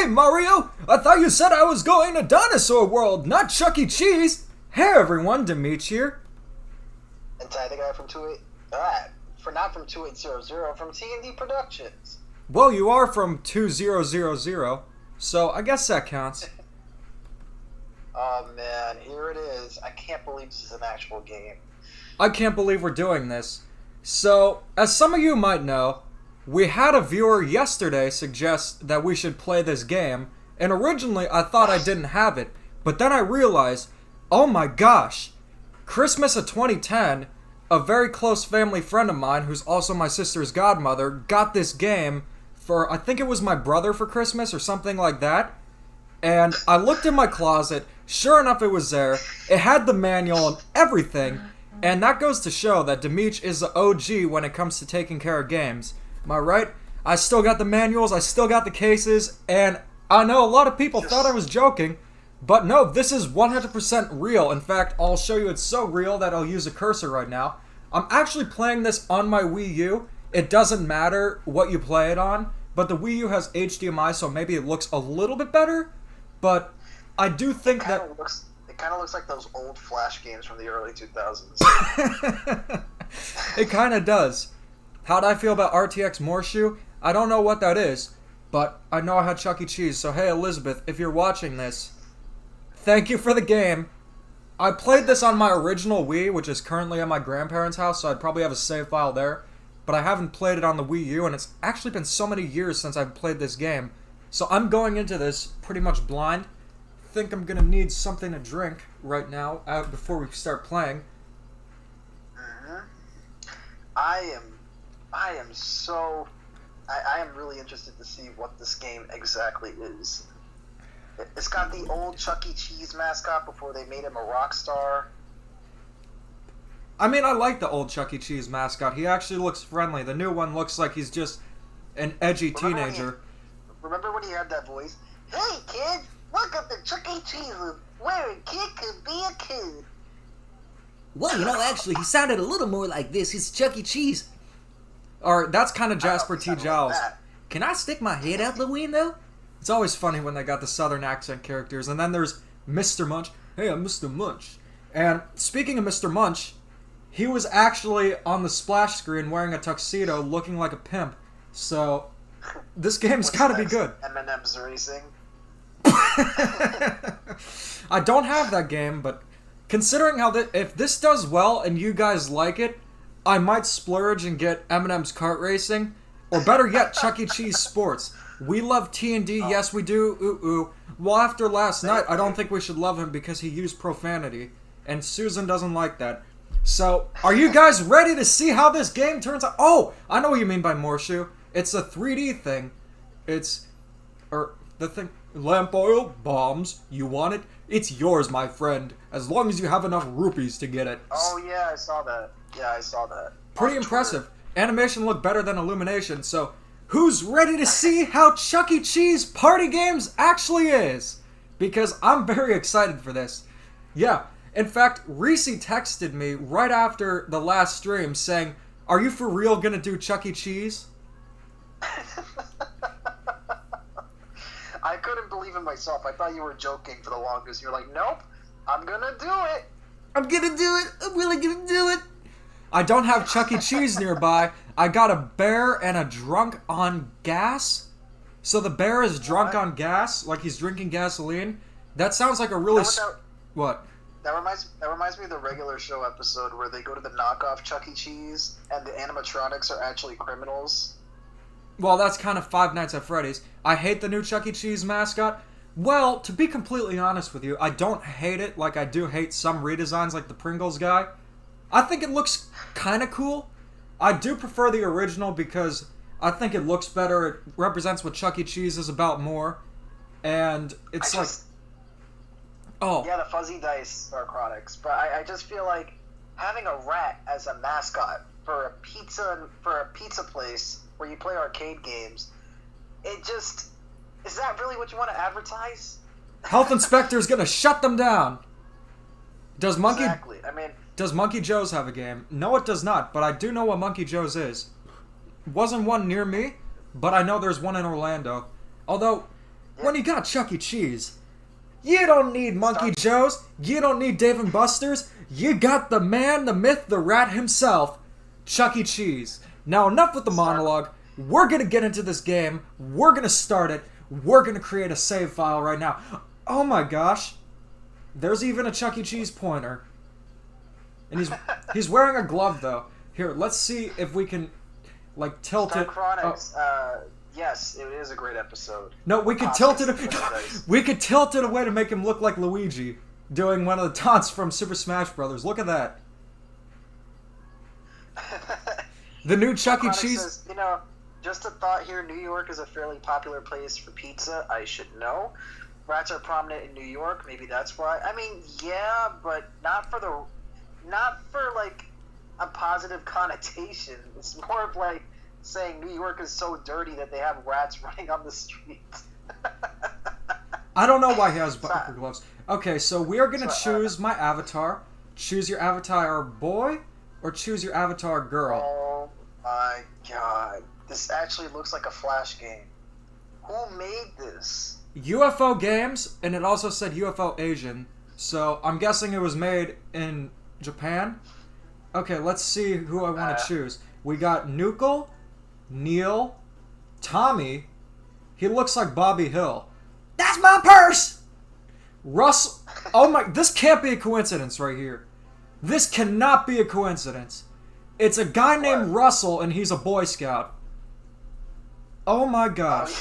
Hey, Mario! I thought you said I was going to Dinosaur World, not Chuck E. Cheese! Hey, everyone, Demeech here. And Ty, the guy from not from 2800, from T&D Productions. Well, you are from 2000, so I guess that counts. Oh man, here it is. I can't believe this is an actual game. I can't believe we're doing this. So, as some of you might know, we had a viewer yesterday suggest that we should play this game, and originally I thought I didn't have it, but then I realized, oh my gosh, Christmas of 2010, a very close family friend of mine, who's also my sister's godmother, got this game for, I think it was my brother for Christmas or something like that, and I looked in my closet, sure enough it was there, it had the manual and everything, and that goes to show that Demeech is the OG when it comes to taking care of games. Am I right? I still got the manuals, I still got the cases, and I know a lot of people thought I was joking, but no, this is 100% real. In fact, I'll show you it's so real that I'll use a cursor right now. I'm actually playing this on my Wii U. It doesn't matter what you play it on, but the Wii U has HDMI, so maybe it looks a little bit better, but I do think It kind of looks like those old Flash games from the early 2000s. It kind of does. How'd I feel about RTX Morshoe? I don't know what that is, but I know I had Chuck E. Cheese, so hey Elizabeth, if you're watching this, thank you for the game. I played this on my original Wii, which is currently at my grandparents' house, so I'd probably have a save file there, but I haven't played it on the Wii U, and it's actually been so many years since I've played this game, so I'm going into this pretty much blind. I think I'm gonna need something to drink right now before we start playing. I am really interested to see what this game exactly is. It's got the old Chuck E. Cheese mascot before they made him a rock star. I mean, I like the old Chuck E. Cheese mascot. He actually looks friendly. The new one looks like he's just an edgy teenager. Remember when he had that voice? Hey kids, welcome to Chuck E. Cheese, where a kid could be a kid. Well, actually, he sounded a little more like this. He's Chuck E. Cheese. Or that's kind of Jasper T. Giles. Like Can I stick my head out the window? It's always funny when they got the southern accent characters. And then there's Mr. Munch. Hey, I'm Mr. Munch. And speaking of Mr. Munch, he was actually on the splash screen wearing a tuxedo looking like a pimp. So, this game's gotta be good. M&M's Racing. I don't have that game, but considering how if this does well and you guys like it, I might splurge and get M&M's Kart Racing, or better yet, Chuck E. Cheese Sports. We love T&D, yes we do, ooh. Well, after last night, I don't think we should love him because he used profanity, and Susan doesn't like that. So, are you guys ready to see how this game turns out? Oh, I know what you mean by Morshoe. It's a 3D thing. Lamp oil, bombs, you want it? It's yours, my friend, as long as you have enough rupees to get it. Oh yeah, I saw that. Pretty impressive. Animation looked better than Illumination, so who's ready to see how Chuck E. Cheese Party Games actually is? Because I'm very excited for this. Yeah, in fact, Reese texted me right after the last stream saying, are you for real gonna do Chuck E. Cheese? I couldn't believe it myself. I thought you were joking for the longest. You're like, nope, I'm gonna do it. I'm gonna do it. I'm really gonna do it. I don't have Chuck E. Cheese nearby. I got a bear and a drunk on gas. So the bear is drunk on gas, like he's drinking gasoline. That sounds like a really... What? That reminds me of the regular show episode where they go to the knockoff Chuck E. Cheese and the animatronics are actually criminals. Well, that's kind of Five Nights at Freddy's. I hate the new Chuck E. Cheese mascot. Well, to be completely honest with you, I don't hate it like I do hate some redesigns like the Pringles guy. I think it looks kind of cool. I do prefer the original because I think it looks better. It represents what Chuck E. Cheese is about more. And it's Oh. Yeah, the fuzzy dice are chronics. But I just feel like having a rat as a mascot for a pizza place where you play arcade games, is that really what you want to advertise? Health Inspector's gonna shut them down. Does Monkey Joe's have a game? No, it does not, but I do know what Monkey Joe's is. Wasn't one near me, but I know there's one in Orlando. Although, when you got Chuck E. Cheese. You don't need Monkey Joe's. You don't need Dave and Buster's. You got the man, the myth, the rat himself, Chuck E. Cheese. Now, enough with the monologue. We're going to get into this game. We're going to start it. We're going to create a save file right now. Oh my gosh. There's even a Chuck E. Cheese pointer. And he's wearing a glove, though. Here, let's see if we can, like, tilt Star it. Chronics, yes, it is a great episode. No, we could tilt it. We could tilt it away to make him look like Luigi doing one of the taunts from Super Smash Brothers. Look at that. The new Chuck E. Cheese. Says, you know, just a thought here. New York is a fairly popular place for pizza. I should know. Rats are prominent in New York. Maybe that's why. I mean, yeah, but not for like a positive connotation. It's more of like saying New York is so dirty that they have rats running on the streets. I don't know why he has bumper gloves. Okay, so we are going to choose my avatar. Choose your avatar boy or choose your avatar girl. Oh my god. This actually looks like a Flash game. Who made this? UFO Games, and it also said UFO Asian. So I'm guessing it was made in Japan. Okay, let's see who I want to choose. We got Nukel, Neil, Tommy. He looks like Bobby Hill. That's my purse! Russ. Oh my, this can't be a coincidence right here. This cannot be a coincidence. It's a guy named Russell and he's a Boy Scout. Oh my gosh.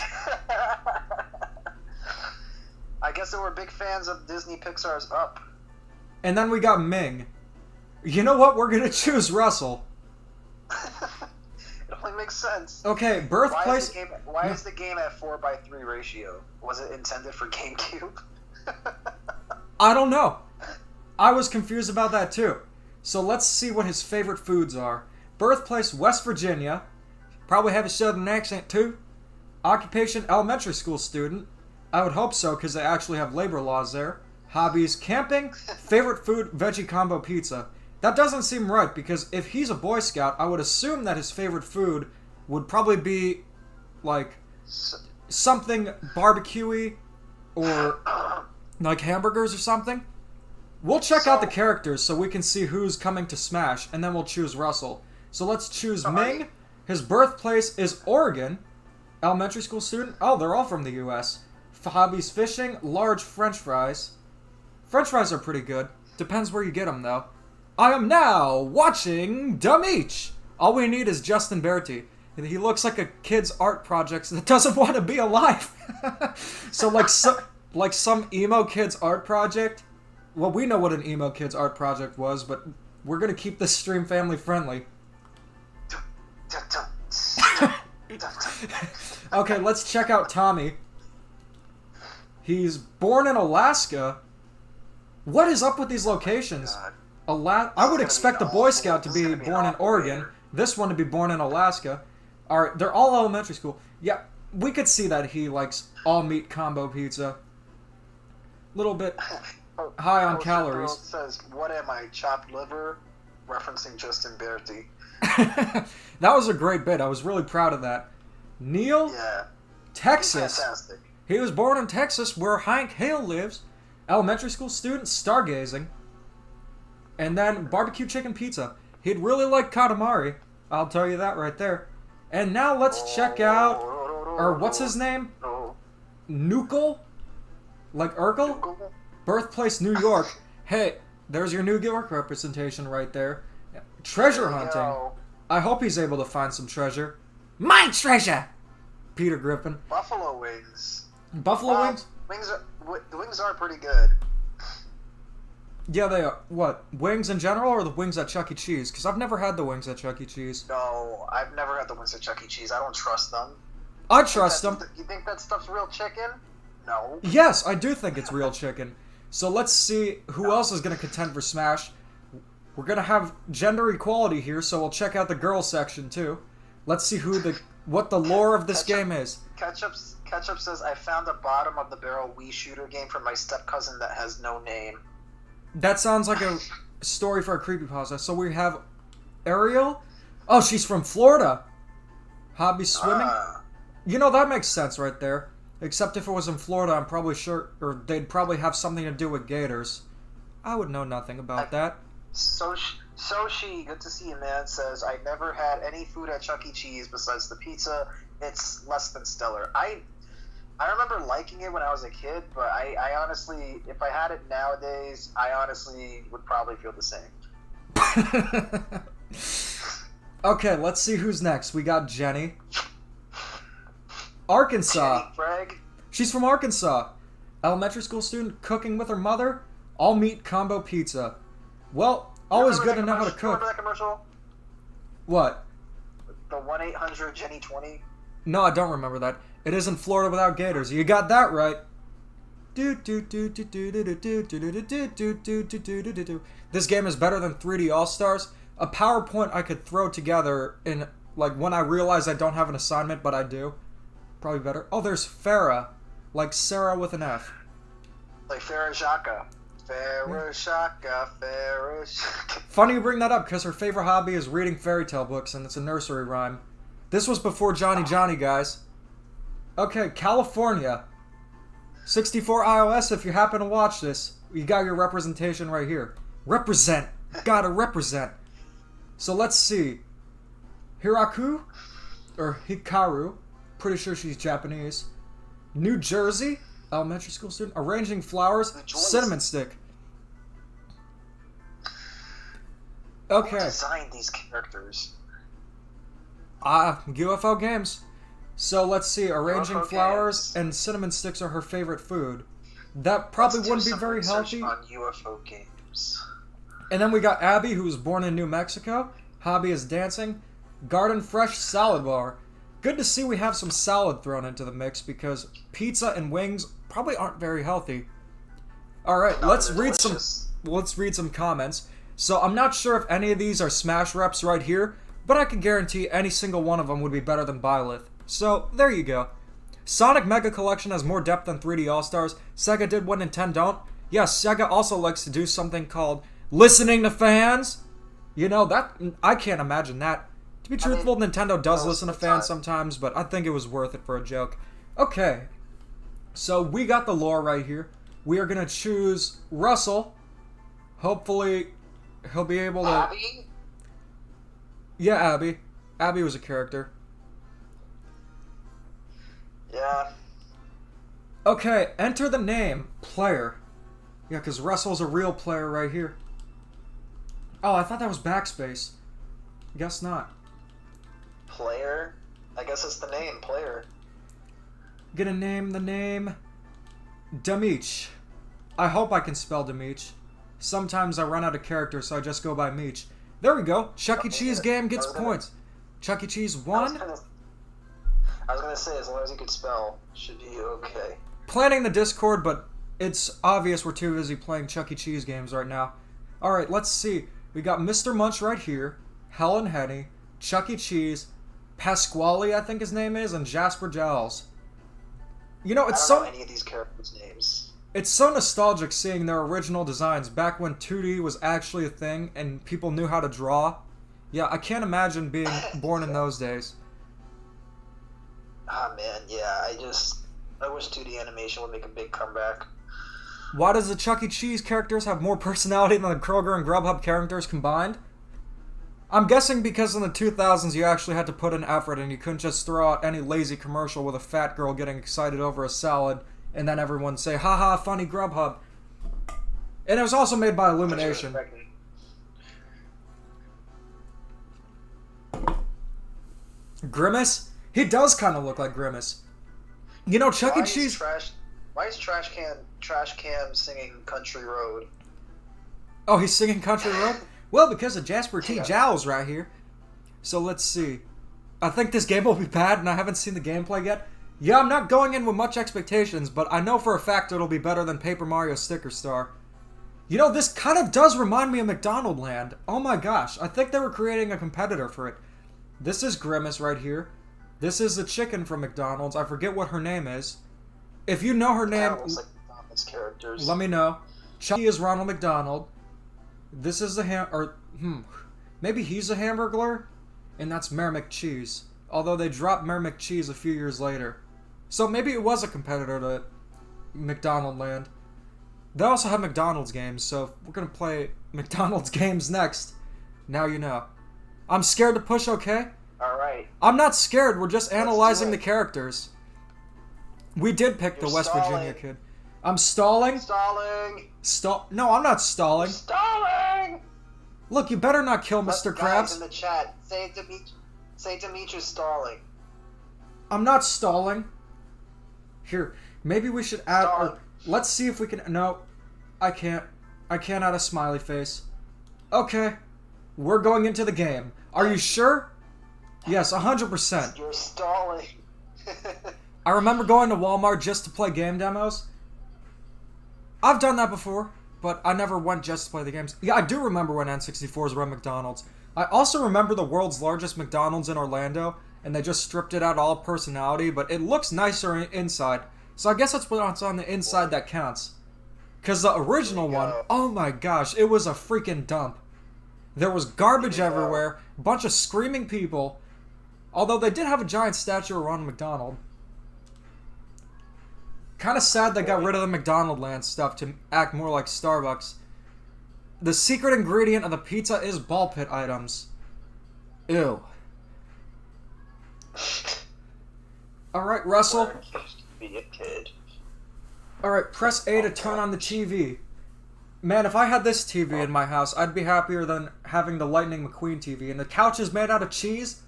I guess they were big fans of Disney Pixar's Up. And then we got Ming. You know what? We're gonna choose Russell. It only makes sense. Okay, birthplace. Why is the game at 4:3 ratio? Was it intended for GameCube? I don't know. I was confused about that too. So let's see what his favorite foods are. Birthplace, West Virginia. Probably have a southern accent too. Occupation, elementary school student. I would hope so because they actually have labor laws there. Hobbies, camping. Favorite food, veggie combo pizza. That doesn't seem right because if he's a Boy Scout, I would assume that his favorite food would probably be like something barbecue-y or like hamburgers or something. We'll check out the characters so we can see who's coming to Smash, and then we'll choose Russell. So let's choose Ming. His birthplace is Oregon. Elementary school student. Oh, they're all from the U.S. Hobbies, fishing. Large French fries. French fries are pretty good. Depends where you get them, though. I am now watching Demeech. All we need is Justin Bertie. He looks like a kid's art project that doesn't want to be alive. So like some emo kid's art project. Well, we know what an emo kid's art project was, but we're going to keep this stream family friendly. Okay, let's check out Tommy. He's born in Alaska. What is up with these locations? I would expect the Boy Scout to be born in Oregon. This one to be born in Alaska. Alright, they're all elementary school. Yeah, we could see that he likes all meat combo pizza. Little bit high on calories. It says, "What am I, chopped liver?" Referencing Justin Bertie. That was a great bit. I was really proud of that. Neil, Texas. Fantastic. He was born in Texas, where Hank Hale lives. Elementary school student, stargazing. And then barbecue chicken pizza. He'd really like Katamari. I'll tell you that right there. And now let's check out, or what's his name? Nukel? Like Urkel? Birthplace, New York. Hey, there's your New York representation right there. Treasure hunting. I hope he's able to find some treasure. My treasure! Peter Griffin. Buffalo wings. Buffalo wings? The wings are pretty good. Yeah, they are. What? Wings in general or the wings at Chuck E. Cheese? Because I've never had the wings at Chuck E. Cheese. No, I've never had the wings at Chuck E. Cheese. I don't trust them. I trust them. You think that stuff's real chicken? No. Yes, I do think it's real chicken. So let's see who else is going to contend for Smash. We're going to have gender equality here, so we'll check out the girls section too. Let's see what the lore of this game is. Ketchup says, "I found a bottom of the barrel Wii shooter game from my step cousin that has no name." That sounds like a story for a creepypasta. So we have Ariel. Oh, she's from Florida. Hobby swimming. You know, that makes sense right there. Except if it was in Florida, I'm probably sure, or they'd probably have something to do with gators. I would know nothing about that. Soshi, good to see you, man, says, I never had any food at Chuck E. Cheese besides the pizza. It's less than stellar. I remember liking it when I was a kid, but I honestly, if I had it nowadays, I honestly would probably feel the same. Okay, let's see who's next. We got Jenny. Arkansas. Jenny Craig. She's from Arkansas. Elementary school student cooking with her mother. All meat combo pizza. Well, always good to know how to cook. Remember that commercial? What? The 1-800-JENNY-20? No, I don't remember that. It isn't Florida without gators. You got that right. This game is better than 3D All-Stars. A PowerPoint I could throw together in, like, when I realize I don't have an assignment, but I do. Probably better. Oh, there's Farah. Like Sarah with an F. Like Farah Shaka. Farah Shaka, Farah Shaka. Funny you bring that up, because her favorite hobby is reading fairy tale books, and it's a nursery rhyme. This was before Johnny Johnny, guys. Okay, California. 64 iOS, if you happen to watch this, you got your representation right here. Represent. Gotta represent. So let's see. Hiraku? Or Hikaru. Pretty sure she's Japanese. New Jersey? Elementary school student. Arranging flowers. Cinnamon stick. Okay. Who designed these characters? UFO games. So let's see. Arranging UFO flowers games. and cinnamon sticks are her favorite food. That probably Let's do wouldn't be some very research healthy. on UFO games. And then we got Abby, who was born in New Mexico. Hobby is dancing. Garden Fresh Salad Bar. Good to see we have some salad thrown into the mix because pizza and wings probably aren't very healthy. All right, No, let's they're read delicious. let's read some comments. So I'm not sure if any of these are Smash reps right here, but I can guarantee any single one of them would be better than Byleth. So there you go. Sonic Mega Collection has more depth than 3D All-Stars. Sega did what Nintendo don't. Yes, Sega also likes to do something called listening to fans. You know, that I can't imagine that. To be truthful, Nintendo does listen to fans sometimes, but I think it was worth it for a joke. Okay, so we got the lore right here. We are going to choose Russell. Hopefully, he'll be able to... Abby? Yeah, Abby. Abby was a character. Yeah. Okay, enter the name. Player. Yeah, because Russell's a real player right here. Oh, I thought that was backspace. Guess not. Player? I guess it's the name, player. Gonna name the name Demeech. I hope I can spell Demeech. Sometimes I run out of characters, so I just go by Meech. There we go. Chuck E. Cheese game gets points. Chuck E. Cheese 1. I was gonna say, as long as you could spell, should be okay. Planning the Discord, but it's obvious we're too busy playing Chuck E. Cheese games right now. Alright, let's see. We got Mr. Munch right here, Helen Henny, Chuck E. Cheese, Pasquale, I think his name is, and Jasper Giles. You know, I don't know any of these characters' names. It's so nostalgic seeing their original designs back when 2D was actually a thing and people knew how to draw. Yeah, I can't imagine being born in those days. Ah, man, yeah, I wish 2D animation would make a big comeback. Why does the Chuck E. Cheese characters have more personality than the Kroger and Grubhub characters combined? I'm guessing because in the 2000s you actually had to put in effort and you couldn't just throw out any lazy commercial with a fat girl getting excited over a salad and then everyone say, haha, funny Grubhub. And it was also made by Illumination. Grimace? He does kind of look like Grimace. You know, Chuck E. Cheese... Why is Trash Cam singing Country Road? Oh, he's singing Country Road? Well, because of Jasper T. Giles right here. So let's see. I think this game will be bad, and I haven't seen the gameplay yet. Yeah, I'm not going in with much expectations, but I know for a fact it'll be better than Paper Mario Sticker Star. You know, this kind of does remind me of McDonald Land. Oh my gosh, I think they were creating a competitor for it. This is Grimace right here. This is the chicken from McDonald's. I forget what her name is. If you know her name, characters. Let me know. Chucky is Ronald McDonald. This is the maybe he's a Hamburglar, and that's Mayor McCheese. Although they dropped Mayor McCheese a few years later. So maybe it was a competitor to McDonald Land. They also have McDonald's games, so we're gonna play McDonald's games next. Now you know. I'm scared to push OK? Alright. I'm not scared, we're just Let's analyzing do the it. characters. We did pick the You're West stalling. Virginia kid. I'm stalling? Stalling! No, I'm not stalling. Stalling! Look, you better not kill Let Mr. guys Krabs. in the chat, say Demeech is stalling. I'm not stalling. Here, maybe we should add... Stalling. let's see if we can... No, I can't. I can't add a smiley face. Okay, we're going into the game. Are you sure? Yes, 100%. You're stalling. I remember going to Walmart just to play game demos. I've done that before, but I never went just to play the games. Yeah, I do remember when N64s were at McDonald's. I also remember the world's largest McDonald's in Orlando, and they just stripped it out all personality, but it looks nicer inside. So I guess that's what's on the inside that counts. Because the original one, oh my gosh, it was a freaking dump. There was garbage everywhere, a bunch of screaming people, although they did have a giant statue of Ronald McDonald. Kind of sad they got rid of the McDonald Land stuff to act more like Starbucks. The secret ingredient of the pizza is ball pit items. Ew. Alright, Russell. Be a kid. Alright, press A to turn on the TV. Man, if I had this TV in my house, I'd be happier than having the Lightning McQueen TV. And the couch is made out of cheese?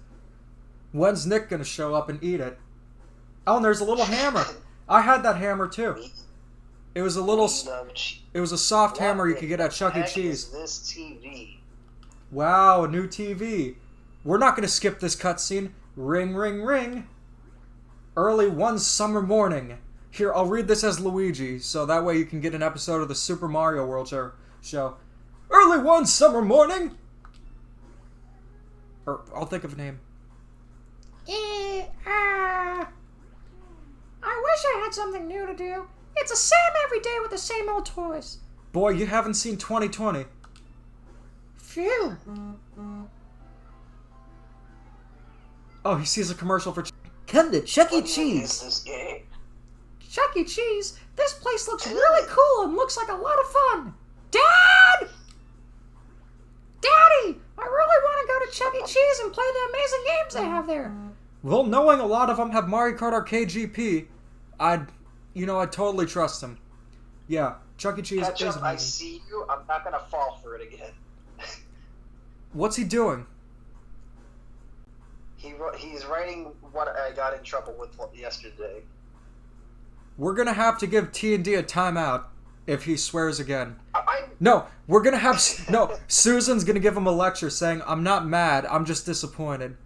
When's Nick gonna show up and eat it? Oh, and there's a little hammer. I had that hammer too. It was a little... It was a soft hammer you could get at Chuck E. Cheese. This TV. Wow, a new TV. We're not gonna skip this cutscene. Ring, ring, ring. Early one summer morning. Here, I'll read this as Luigi, so that way you can get an episode of the Super Mario World show. Early one summer morning! Or, I'll think of a name. I wish I had something new to do. It's the same every day with the same old toys. Boy, you haven't seen 2020. Phew. Oh, he sees a commercial for... Come to Chuck E. What is Cheese. this game? Chuck E. Cheese, this place looks really cool and looks like a lot of fun. Dad! Daddy! I really want to go to Chuck E. Cheese and play the amazing games they have there. Well, knowing a lot of them have Mario Kart Arcade GP, I'd totally trust him. Yeah, Chuck E. Cheese is Ketchup, I amazing. see you. I'm not gonna fall for it again. What's he doing? He's writing what I got in trouble with yesterday. We're gonna have to give T&D a timeout if he swears again. I No, we're gonna have... No, Susan's gonna give him a lecture saying, I'm not mad, I'm just disappointed.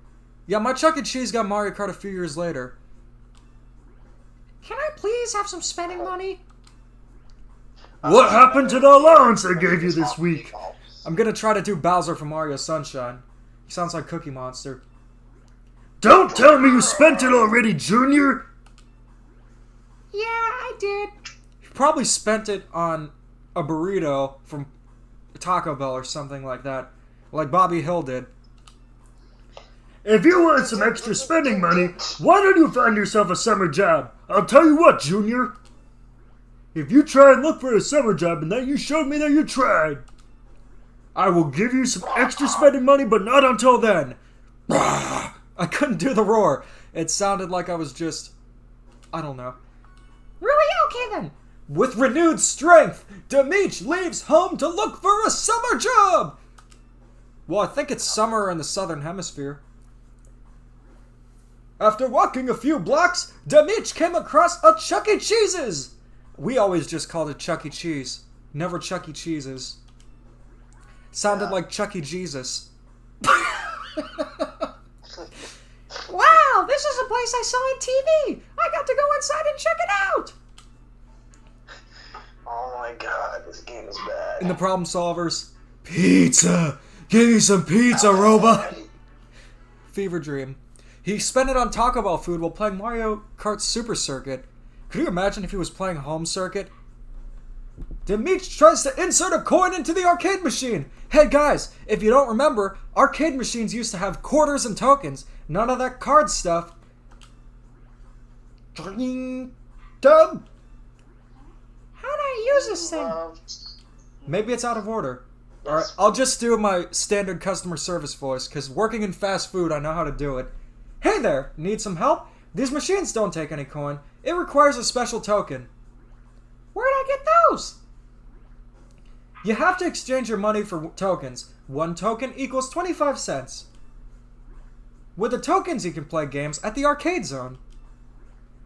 Yeah, my Chuck E. Cheese got Mario Kart a few years later. Can I please have some spending money? What happened to the allowance I gave you this week? I'm gonna try to do Bowser from Mario Sunshine. He sounds like Cookie Monster. Don't tell me you spent it already, Junior! Yeah, I did. You probably spent it on a burrito from Taco Bell or something like that. Like Bobby Hill did. If you want some extra spending money, why don't you find yourself a summer job? I'll tell you what, Junior. If you try and look for a summer job and then you showed me that you tried, I will give you some extra spending money, but not until then. I couldn't do the roar. It sounded like I was just... I don't know. Really? Okay then. With renewed strength, Demeech leaves home to look for a summer job! Well, I think it's summer in the southern hemisphere. After walking a few blocks, Demeech came across a Chuck E. Cheese's! We always just called it Chuck E. Cheese. Never Chuck E. Cheese's. Sounded like Chuck E. Jesus. Wow, this is a place I saw on TV. I got to go inside and check it out. Oh my god, this game is bad. And the problem solvers. Pizza! Give me some pizza, robot! Fever dream. He spent it on Taco Bell food while playing Mario Kart Super Circuit. Could you imagine if he was playing Home Circuit? Demeech tries to insert a coin into the arcade machine. Hey guys, if you don't remember, arcade machines used to have quarters and tokens. None of that card stuff. Dub. How do I use this thing? Maybe it's out of order. Alright, I'll just do my standard customer service voice, because working in fast food, I know how to do it. Hey there, need some help? These machines don't take any coin. It requires a special token. Where'd I get those? You have to exchange your money for tokens. 1 token equals 25 cents. With the tokens, you can play games at the arcade zone.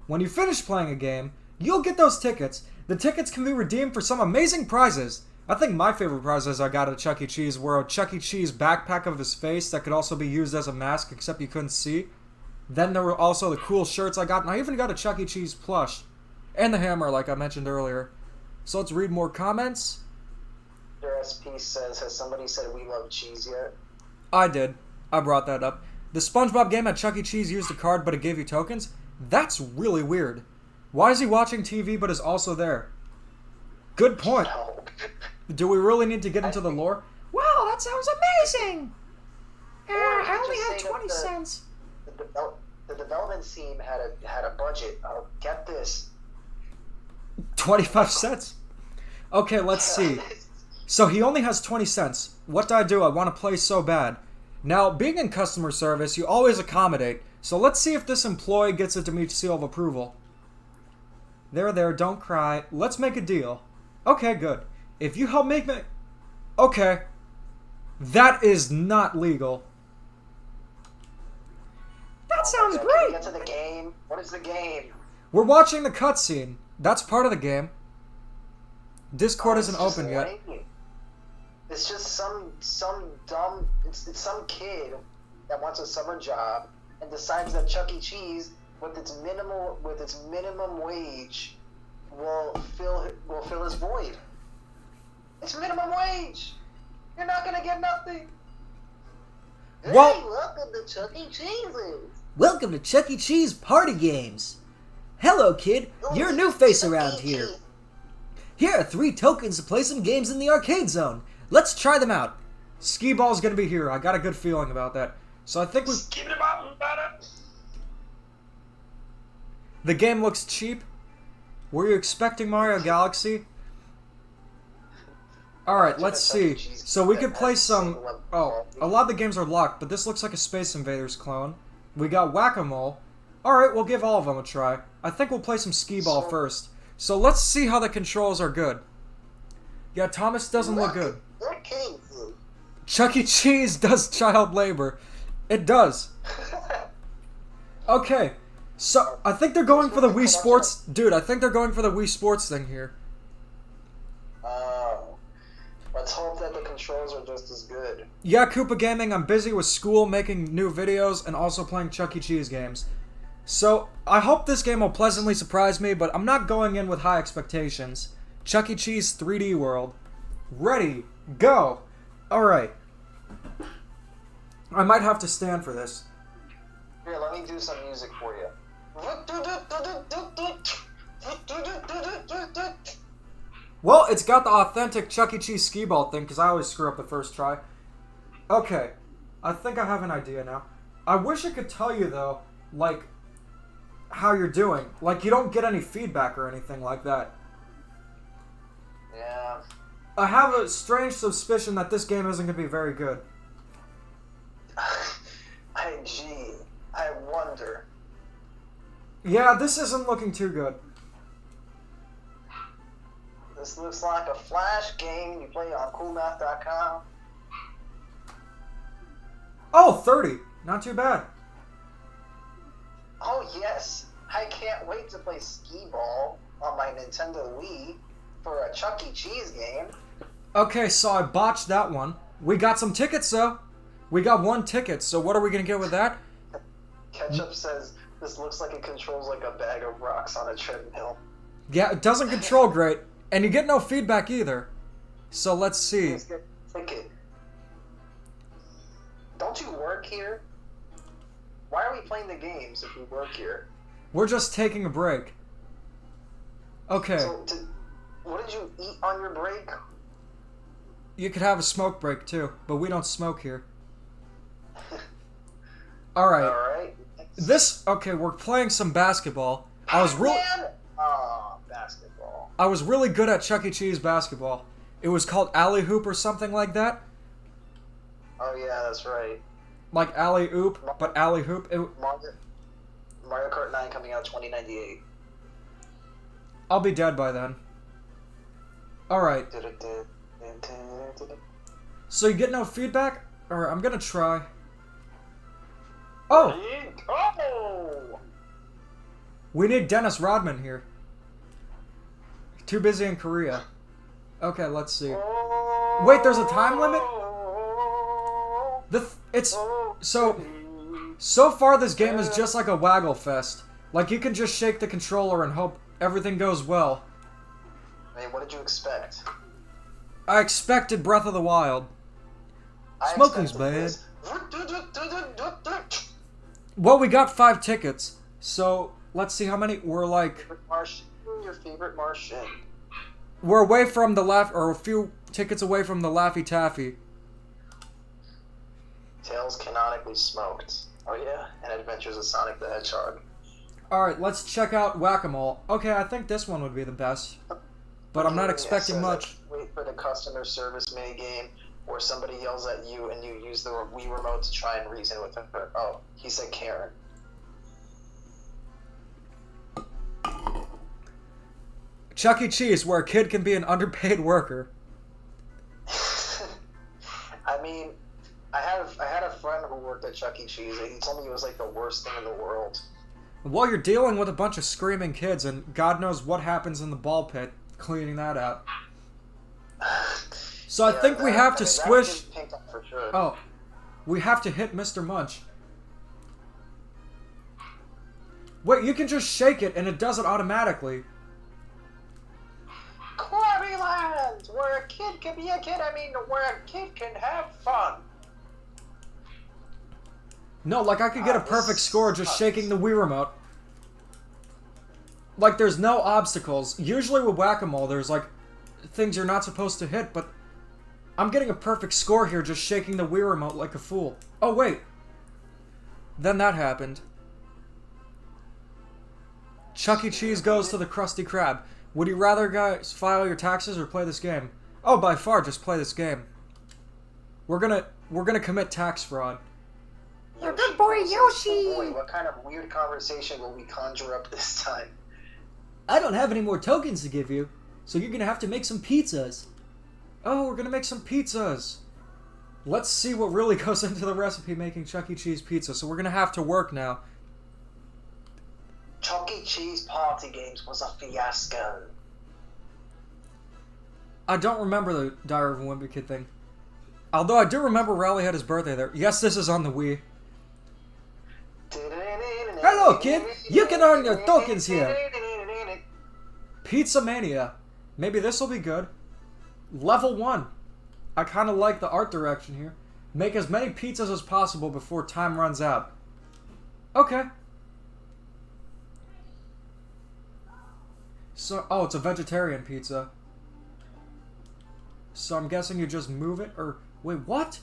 When you finish playing a game, you'll get those tickets. The tickets can be redeemed for some amazing prizes. I think my favorite prizes I got at Chuck E. Cheese were a Chuck E. Cheese backpack of his face that could also be used as a mask, except you couldn't see. Then there were also the cool shirts I got, and I even got a Chuck E. Cheese plush. And the hammer, like I mentioned earlier. So let's read more comments. Your SP says, has somebody said we love cheese yet? I did. I brought that up. The SpongeBob game at Chuck E. Cheese used a card, but it gave you tokens? That's really weird. Why is he watching TV but is also there? Good point. No. Do we really need to get into the lore? Wow, that sounds amazing! I only have 20 cents. The development team had a budget. Oh, get this. 25 cents? Okay, let's see. So he only has 20 cents. What do? I want to play so bad. Now, being in customer service, you always accommodate. So let's see if this employee gets a Demeech seal of approval. There, don't cry. Let's make a deal. Okay, good. If you help make me... Okay. That is not legal. That sounds Can we great! get to the game? What is the game? We're watching the cutscene. That's part of the game. Discord isn't It's just open yet. lame. It's just some dumb... It's some kid that wants a summer job and decides that Chuck E. Cheese, with its minimum wage, will fill his void. It's minimum wage. You're not gonna get nothing. Well- Hey, welcome to Chuck E. Cheese's. Welcome to Chuck E. Cheese Party Games. Hello, kid. You're a new face around here. Here are 3 tokens to play some games in the arcade zone. Let's try them out. Skee Ball's gonna be here. I got a good feeling about that. So I think the game looks cheap. Were you expecting Mario Galaxy? Alright, let's see. So we could play some... Oh, a lot of the games are locked, but this looks like a Space Invaders clone. We got Whack-A-Mole. Alright, we'll give all of them a try. I think we'll play some Skee Ball first. So let's see how the controls are good. Yeah, Thomas doesn't look good. Chuck E. Cheese does child labor. It does. Okay, so I think they're going for the Wii Sports... Dude, I think they're going for the Wii Sports thing here. Let's hope that the controls are just as good. Yeah, Koopa Gaming, I'm busy with school, making new videos, and also playing Chuck E. Cheese games. So, I hope this game will pleasantly surprise me, but I'm not going in with high expectations. Chuck E. Cheese 3D World. Ready, go! Alright. I might have to stand for this. Here, let me do some music for you. Well, it's got the authentic Chuck E. Cheese skee ball thing, because I always screw up the first try. Okay, I think I have an idea now. I wish I could tell you, though, like, how you're doing. Like, you don't get any feedback or anything like that. Yeah. I have a strange suspicion that this game isn't going to be very good. I wonder. Yeah, this isn't looking too good. This looks like a Flash game you play on coolmath.com. Oh, 30. Not too bad. Oh, yes. I can't wait to play Skee Ball on my Nintendo Wii for a Chuck E. Cheese game. Okay, so I botched that one. We got some tickets, though. We got 1 ticket, so what are we going to get with that? Ketchup says this looks like it controls like a bag of rocks on a treadmill. Yeah, it doesn't control great, and you get no feedback either. So let's see. Let's get a ticket. Don't you work here? Why are we playing the games if we work here? We're just taking a break. Okay. So, what did you eat on your break? You could have a smoke break, too, but we don't smoke here. Alright. Alright. Okay, we're playing some basketball. I was really, Man! Oh, basketball. I was really good at Chuck E. Cheese basketball. It was called Alley Hoop or something like that. Oh yeah, that's right. Like Alley Oop, but Alley Hoop. Mario Kart 9 coming out 2098. I'll be dead by then. Alright. So you get no feedback? Alright, I'm gonna try. Oh! Oh! We need Dennis Rodman here. Too busy in Korea. Okay, let's see. Wait, there's a time limit? So far this game is just like a waggle fest. Like you can just shake the controller and hope everything goes well. I mean, what did you expect? I expected Breath of the Wild. I Smoking's expected bad. Well, we got 5 tickets, so let's see how many. We're like, Your favorite Martian. we're away from the or a few tickets away from the Laffy Taffy. Tails canonically smoked. Oh yeah, and Adventures of Sonic the Hedgehog. Alright, let's check out Whack-A-Mole. Okay, I think this one would be the best. But I'm not expecting much. Wait for the customer service minigame where somebody yells at you and you use the Wii remote to try and reason with her. Oh, he said Karen. Chuck E. Cheese, where a kid can be an underpaid worker. I mean, I had a friend who worked at Chuck E. Cheese and he told me it was like the worst thing in the world. Well, you're dealing with a bunch of screaming kids, and God knows what happens in the ball pit, cleaning that out. So I think we have to squish... For sure. Oh, we have to hit Mr. Munch. Wait, you can just shake it, and it does it automatically. Krabby Land, where a kid can be a kid. I mean, where a kid can have fun. No, like I could get a perfect score just shaking the Wii remote. Like there's no obstacles. Usually with Whack-A-Mole there's like things you're not supposed to hit, but I'm getting a perfect score here just shaking the Wii remote like a fool. Oh wait. Then that happened. Chuck E. Cheese goes to the Krusty Krab. Would you rather, guys, file your taxes or play this game? Oh, by far, just play this game. We're gonna commit tax fraud. Your good boy Yoshi! Boy, what kind of weird conversation will we conjure up this time? I don't have any more tokens to give you, so you're gonna have to make some pizzas. Oh, we're gonna make some pizzas. Let's see what really goes into the recipe making Chuck E. Cheese pizza. So we're gonna have to work now. Chuck E. Cheese Party Games was a fiasco. I don't remember the Diary of a Wimpy Kid thing. Although I do remember Raleigh had his birthday there. Yes, this is on the Wii. Hello, kid! You can earn your tokens here! Pizza Mania. Maybe this will be good. Level 1. I kind of like the art direction here. Make as many pizzas as possible before time runs out. Okay. So, oh, it's a vegetarian pizza. So I'm guessing you just move it, or... Wait, what?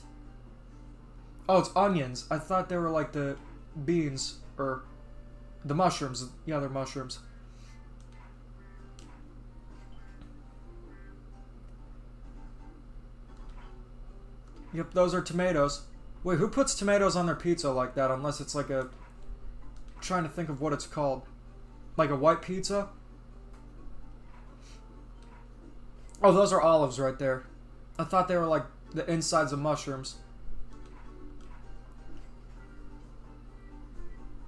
Oh, it's onions. I thought they were like the beans, or the mushrooms. Yeah, they're mushrooms. Yep, those are tomatoes. Wait, who puts tomatoes on their pizza like that unless it's like a... I'm trying to think of what it's called. Like a white pizza? Oh, those are olives right there. I thought they were like the insides of mushrooms.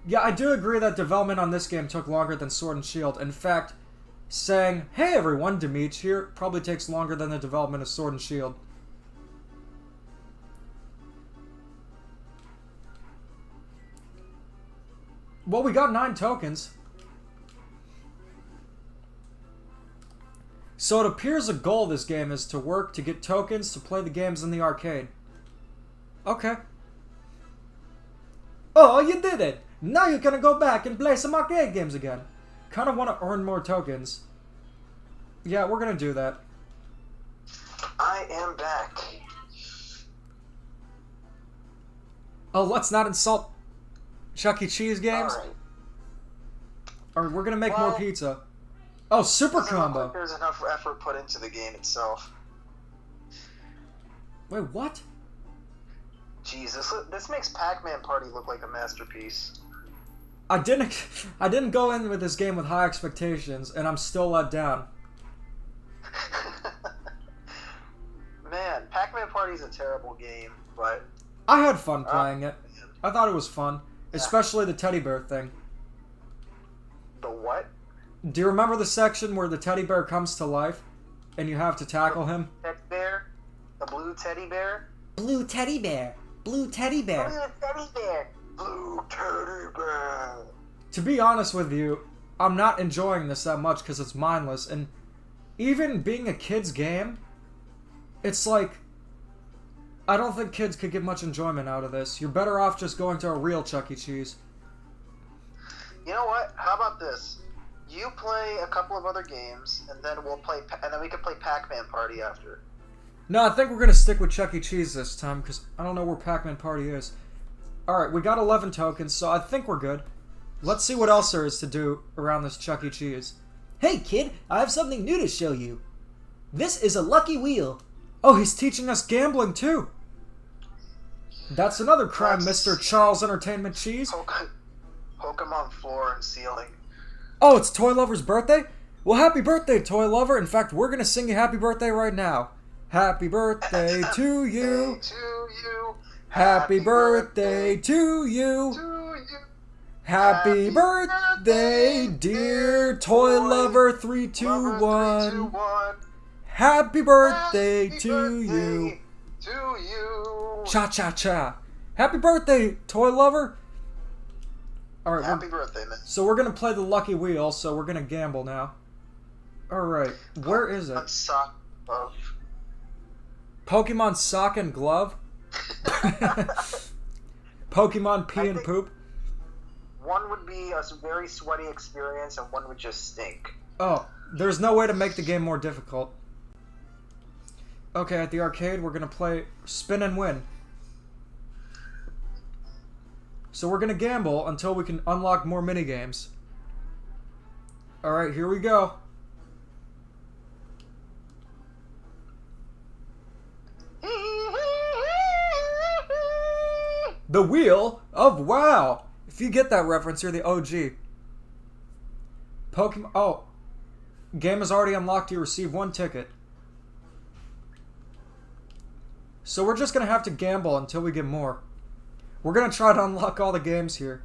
Yeah, I do agree that development on this game took longer than Sword and Shield. In fact, saying, hey everyone, Demeech here, probably takes longer than the development of Sword and Shield. Well, we got 9 tokens. So it appears a goal of this game is to work to get tokens to play the games in the arcade. Okay. Oh, you did it! Now you're gonna go back and play some arcade games again. Kinda wanna earn more tokens. Yeah, we're gonna do that. I am back. Oh, let's not insult Chuck E. Cheese games. Alright. Or we're gonna make more pizza. Oh, super Doesn't look combo. like there's enough effort put into the game itself. Wait, what? Jesus, this makes Pac-Man Party look like a masterpiece. I didn't go in with this game with high expectations, and I'm still let down. Man, Pac-Man Party is a terrible game, but I had fun playing it. I thought it was fun, especially the teddy bear thing. the what? Do you remember the section where the teddy bear comes to life, and you have to tackle him? Teddy bear? The blue teddy bear? Blue teddy bear. Blue teddy bear. Blue teddy bear! Blue teddy bear! To be honest with you, I'm not enjoying this that much because it's mindless, and even being a kid's game, it's like, I don't think kids could get much enjoyment out of this. You're better off just going to a real Chuck E. Cheese. You know what? How about this? You play a couple of other games, and then we can play Pac-Man Party after. No, I think we're going to stick with Chuck E. Cheese this time, because I don't know where Pac-Man Party is. Alright, we got 11 tokens, so I think we're good. Let's see what else there is to do around this Chuck E. Cheese. Hey kid, I have something new to show you. This is a lucky wheel. Oh, he's teaching us gambling, too. That's another crime, Mr. Charles Entertainment Cheese. Pokemon floor and ceiling. Oh, it's Toy Lover's birthday? Well, happy birthday, Toy Lover. In fact, we're going to sing you happy birthday right now. Happy birthday to you. Happy birthday to you. Happy birthday, dear Toy Lover 321. Happy birthday to you. Cha cha cha. Happy birthday, Toy Lover. Alright, Happy birthday, man. so we're going to play the lucky wheel, so we're going to gamble now. Alright, where is it? Sock of. Pokemon sock and glove? Pokemon pee and think- poop? One would be a very sweaty experience, and one would just stink. Oh, there's no way to make the game more difficult. Okay, at the arcade, we're going to play spin and win. So we're going to gamble until we can unlock more minigames. Alright, here we go. The Wheel of Wow! If you get that reference, you're the OG. Pokemon... Oh. Game is already unlocked. You receive 1 ticket. So we're just going to have to gamble until we get more. We're going to try to unlock all the games here.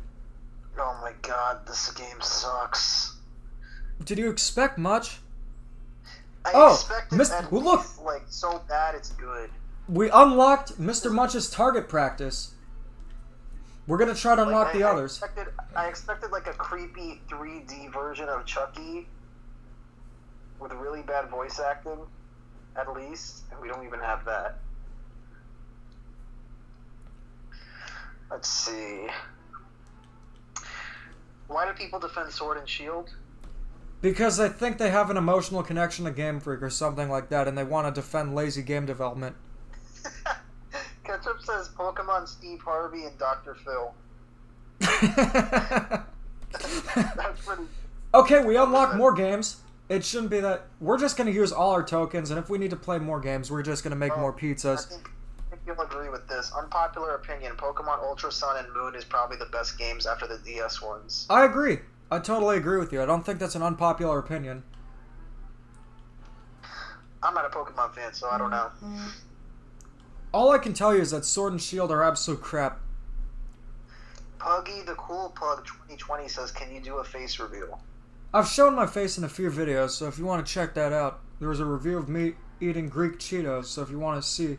Oh my god, this game sucks. Did you expect much? I expected Mr. at Well, look. least, like, so bad it's good. We unlocked Mr. Munch's target practice. We're going to try to unlock the others. I expected like a creepy 3D version of Chucky with really bad voice acting, at least, and we don't even have that. Let's see. Why do people defend Sword and Shield? Because I think they have an emotional connection to Game Freak or something like that, and they want to defend lazy game development. Ketchup says Pokemon Steve Harvey and Dr. Phil. That's pretty... Okay, we unlock more games. It shouldn't be that... We're just going to use all our tokens, and if we need to play more games, we're just going to make more I pizzas. think you'll agree with this. Unpopular opinion, Pokemon Ultra Sun and Moon is probably the best games after the DS ones. I agree. I totally agree with you. I don't think that's an unpopular opinion. I'm not a Pokemon fan, so I don't know. All I can tell you is that Sword and Shield are absolute crap. Puggy the Cool Pug 2020 says, can you do a face reveal? I've shown my face in a few videos, so if you want to check that out, there was a review of me eating Greek Cheetos, so if you want to see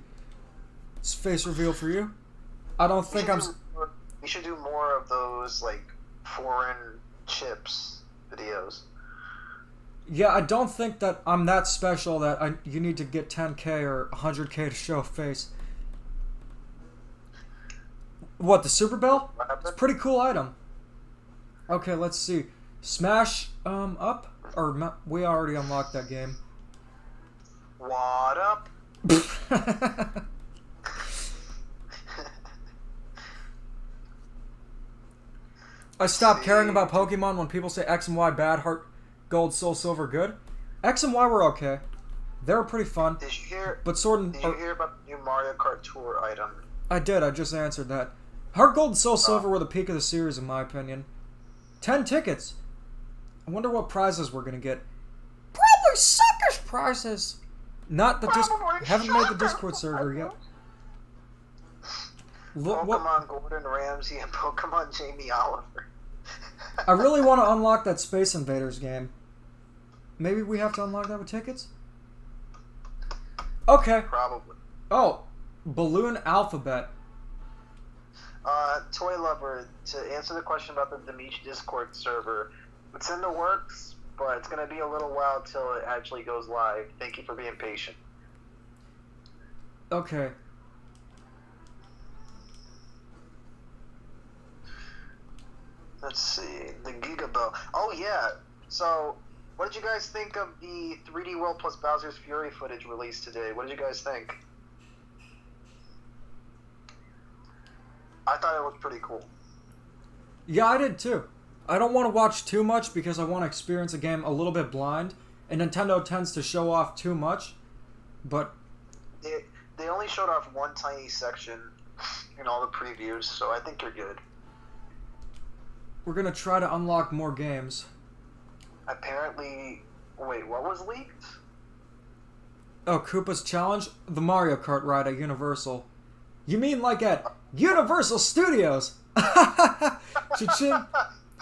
this face reveal for you, I don't think We should do more of those, like, foreign chips videos. Yeah, I don't think that I'm that special that you need to get 10k or 100k to show a face. What, the Super Bell? It's a pretty cool item. Okay, let's see. Smash up? Or we already unlocked that game. What up? I stopped caring about Pokemon when people say X and Y bad, Heart, Gold, Soul, Silver good. X and Y were okay. They were pretty fun. Did you hear? But Sword and... Did you hear about the new Mario Kart Tour item? I did, I just answered that. Heart Gold and Soul Silver were the peak of the series, in my opinion. 10 tickets. I wonder what prizes we're gonna get. Probably suckers prizes. Not the haven't made the Discord server yet. Pokemon Gordon Ramsay and Pokemon Jamie Oliver. I really want to unlock that Space Invaders game. Maybe we have to unlock that with tickets? Okay. Probably. Oh, Balloon Alphabet. Toy Lover, to answer the question about the Demeech Discord server, it's in the works, but it's going to be a little while till it actually goes live. Thank you for being patient. Okay. Let's see, the Gigabell. Oh yeah, so what did you guys think of the 3D World plus Bowser's Fury footage released today? What did you guys think? I thought it looked pretty cool. Yeah, I did too. I don't want to watch too much because I want to experience a game a little bit blind, and Nintendo tends to show off too much, but... They only showed off one tiny section in all the previews, so I think you're good. We're gonna try to unlock more games. Apparently... Wait, what was leaked? Oh, Koopa's Challenge? The Mario Kart ride at Universal. You mean like at Universal Studios? Cha-ching.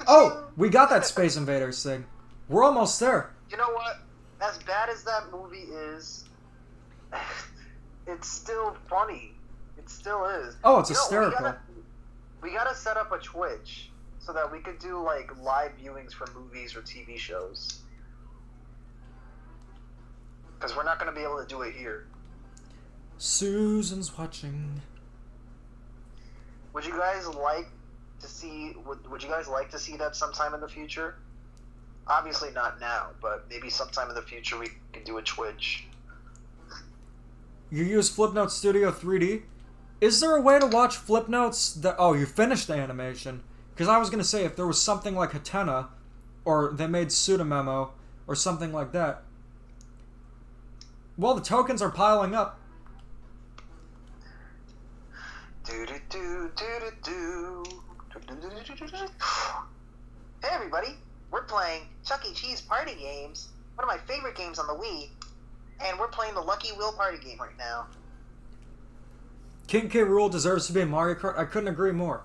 Oh, we got that Space Invaders thing. We're almost there. You know what? As bad as that movie is, it's still funny. It still is. Oh, it's hysterical. We gotta set up a Twitch so that we could do like live viewings for movies or TV shows. Because we're not gonna be able to do it here. Susan's watching. Would you guys like to see? Would you guys like to see that sometime in the future? Obviously not now, but maybe sometime in the future we can do a Twitch. You use Flipnote Studio 3D? Is there a way to watch Flipnotes that... Oh, you finished the animation. Because I was going to say, if there was something like Hatena, or they made Pseudomemo, or something like that. Well, the tokens are piling up. Hey everybody, we're playing Chuck E. Cheese Party Games, one of my favorite games on the Wii, and we're playing the Lucky Wheel Party game right now. King K. Rool deserves to be in Mario Kart. I couldn't agree more.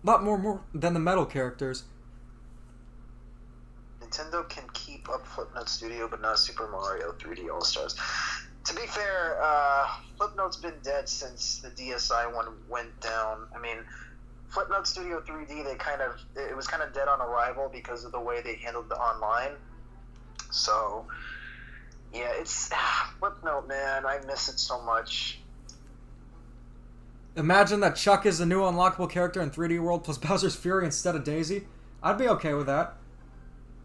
A lot more than the metal characters. Nintendo can keep up Flipnote Studio, but not Super Mario 3D All-Stars. To be fair, Flipnote's been dead since the DSi one went down. I mean, Flipnote Studio 3D, it was kind of dead on arrival because of the way they handled the online. So, yeah, it's Flipnote, man. I miss it so much. Imagine that Chuck is the new unlockable character in 3D World plus Bowser's Fury instead of Daisy. I'd be okay with that.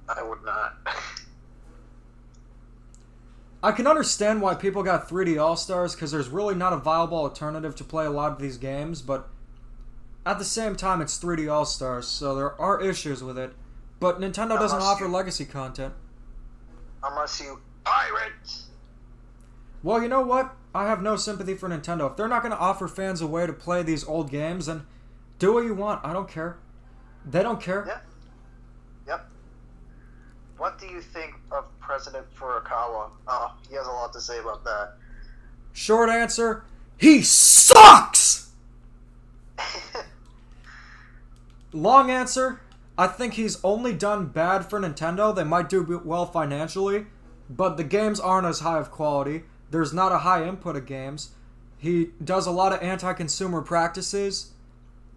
I would not. I can understand why people got 3D All-Stars, because there's really not a viable alternative to play a lot of these games, but at the same time, it's 3D All-Stars, so there are issues with it. But Nintendo doesn't offer legacy content. Unless you pirate! Well, you know what? I have no sympathy for Nintendo. If they're not going to offer fans a way to play these old games, then do what you want. I don't care. They don't care. Yeah. Yep. What do you think of President Furukawa? Oh, he has a lot to say about that. Short answer, he sucks! Long answer, I think he's only done bad for Nintendo. They might do well financially, but the games aren't as high of quality. There's not a high input of games. He does a lot of anti-consumer practices,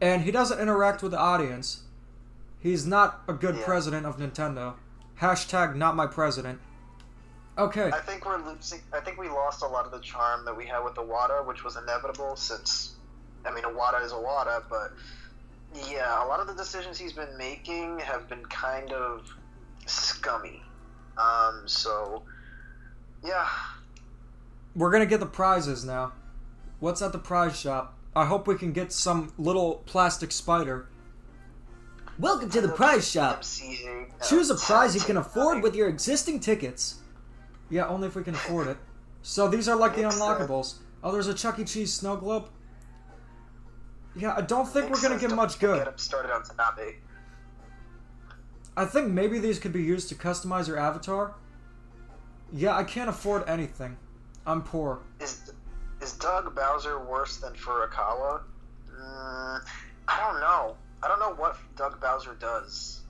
and he doesn't interact with the audience. He's not a good president of Nintendo. Hashtag not my president. Okay. I think we're losing. I think we lost a lot of the charm that we had with Iwata, which was inevitable since, I mean, Iwata is Iwata, but yeah, a lot of the decisions he's been making have been kind of scummy. So, yeah. We're gonna get the prizes now. What's at the prize shop? I hope we can get some little plastic spider. Welcome to the prize shop. Choose a prize you can afford with your existing tickets. Yeah, only if we can afford it. So these are like the unlockables. Oh, there's a Chuck E. Cheese snow globe. Yeah, I don't think we're gonna get much good. Get him started on Tanabe. I think maybe these could be used to customize your avatar. Yeah, I can't afford anything. I'm poor. Is Doug Bowser worse than Furukawa? I don't know. I don't know what Doug Bowser does.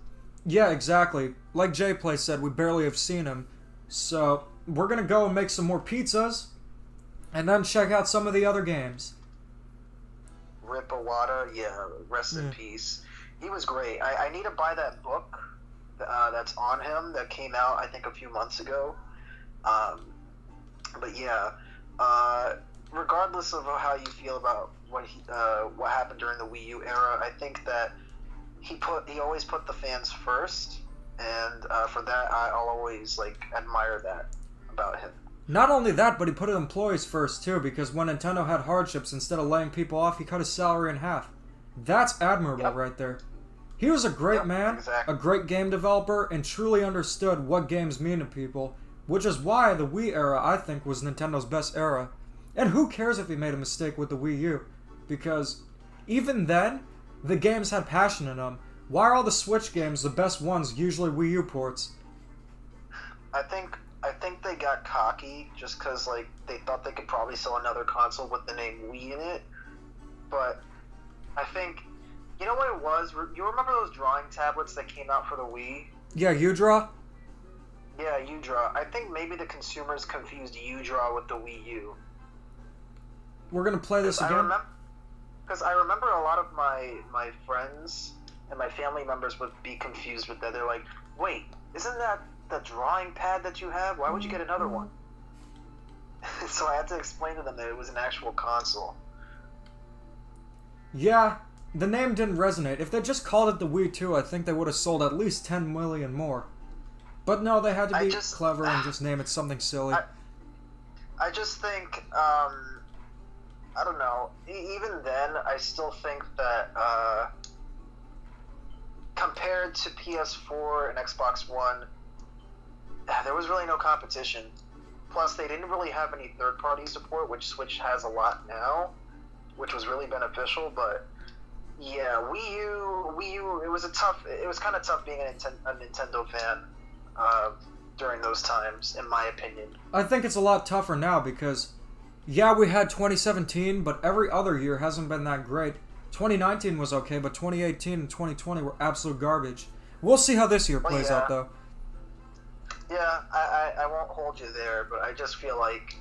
Yeah, exactly. Like JPlay said, we barely have seen him. So, we're gonna go and make some more pizzas, and then check out some of the other games. Rip Iwata, yeah, rest in peace. He was great. I need to buy that book that's on him that came out, I think, a few months ago. But yeah, regardless of how you feel about what happened during the Wii U era, I think that he always put the fans first, and for that I'll always admire that about him. Not only that, but he put his employees first too, because when Nintendo had hardships, instead of laying people off, he cut his salary in half. That's admirable right there. He was a great man, exactly. A great game developer, and truly understood what games mean to people, which is why the Wii era, I think, was Nintendo's best era. And who cares if he made a mistake with the Wii U? Because even then, the games had passion in them. Why are all the Switch games, the best ones, usually Wii U ports? I think they got cocky just because they thought they could probably sell another console with the name Wii in it. But I think, you know what it was? You remember those drawing tablets that came out for the Wii? Yeah, U-Draw? Yeah, U-Draw. I think maybe the consumers confused U-Draw with the Wii U. We're gonna play this again? Because I remember a lot of my friends and my family members would be confused with that. They're like, wait, isn't that the drawing pad that you have? Why would you get another one? So I had to explain to them that it was an actual console. Yeah, the name didn't resonate. If they just called it the Wii 2, I think they would have sold at least 10 million more. But no, they had to be clever and just name it something silly. I just think, I don't know, even then, I still think that, compared to PS4 and Xbox One, there was really no competition. Plus, they didn't really have any third-party support, which Switch has a lot now, which was really beneficial. But yeah, Wii U, it was kind of tough being a Nintendo fan during those times, in my opinion. I think it's a lot tougher now because, yeah, we had 2017, but every other year hasn't been that great. 2019 was okay, but 2018 and 2020 were absolute garbage. We'll see how this year plays out, though. Yeah, I won't hold you there, but I just feel like,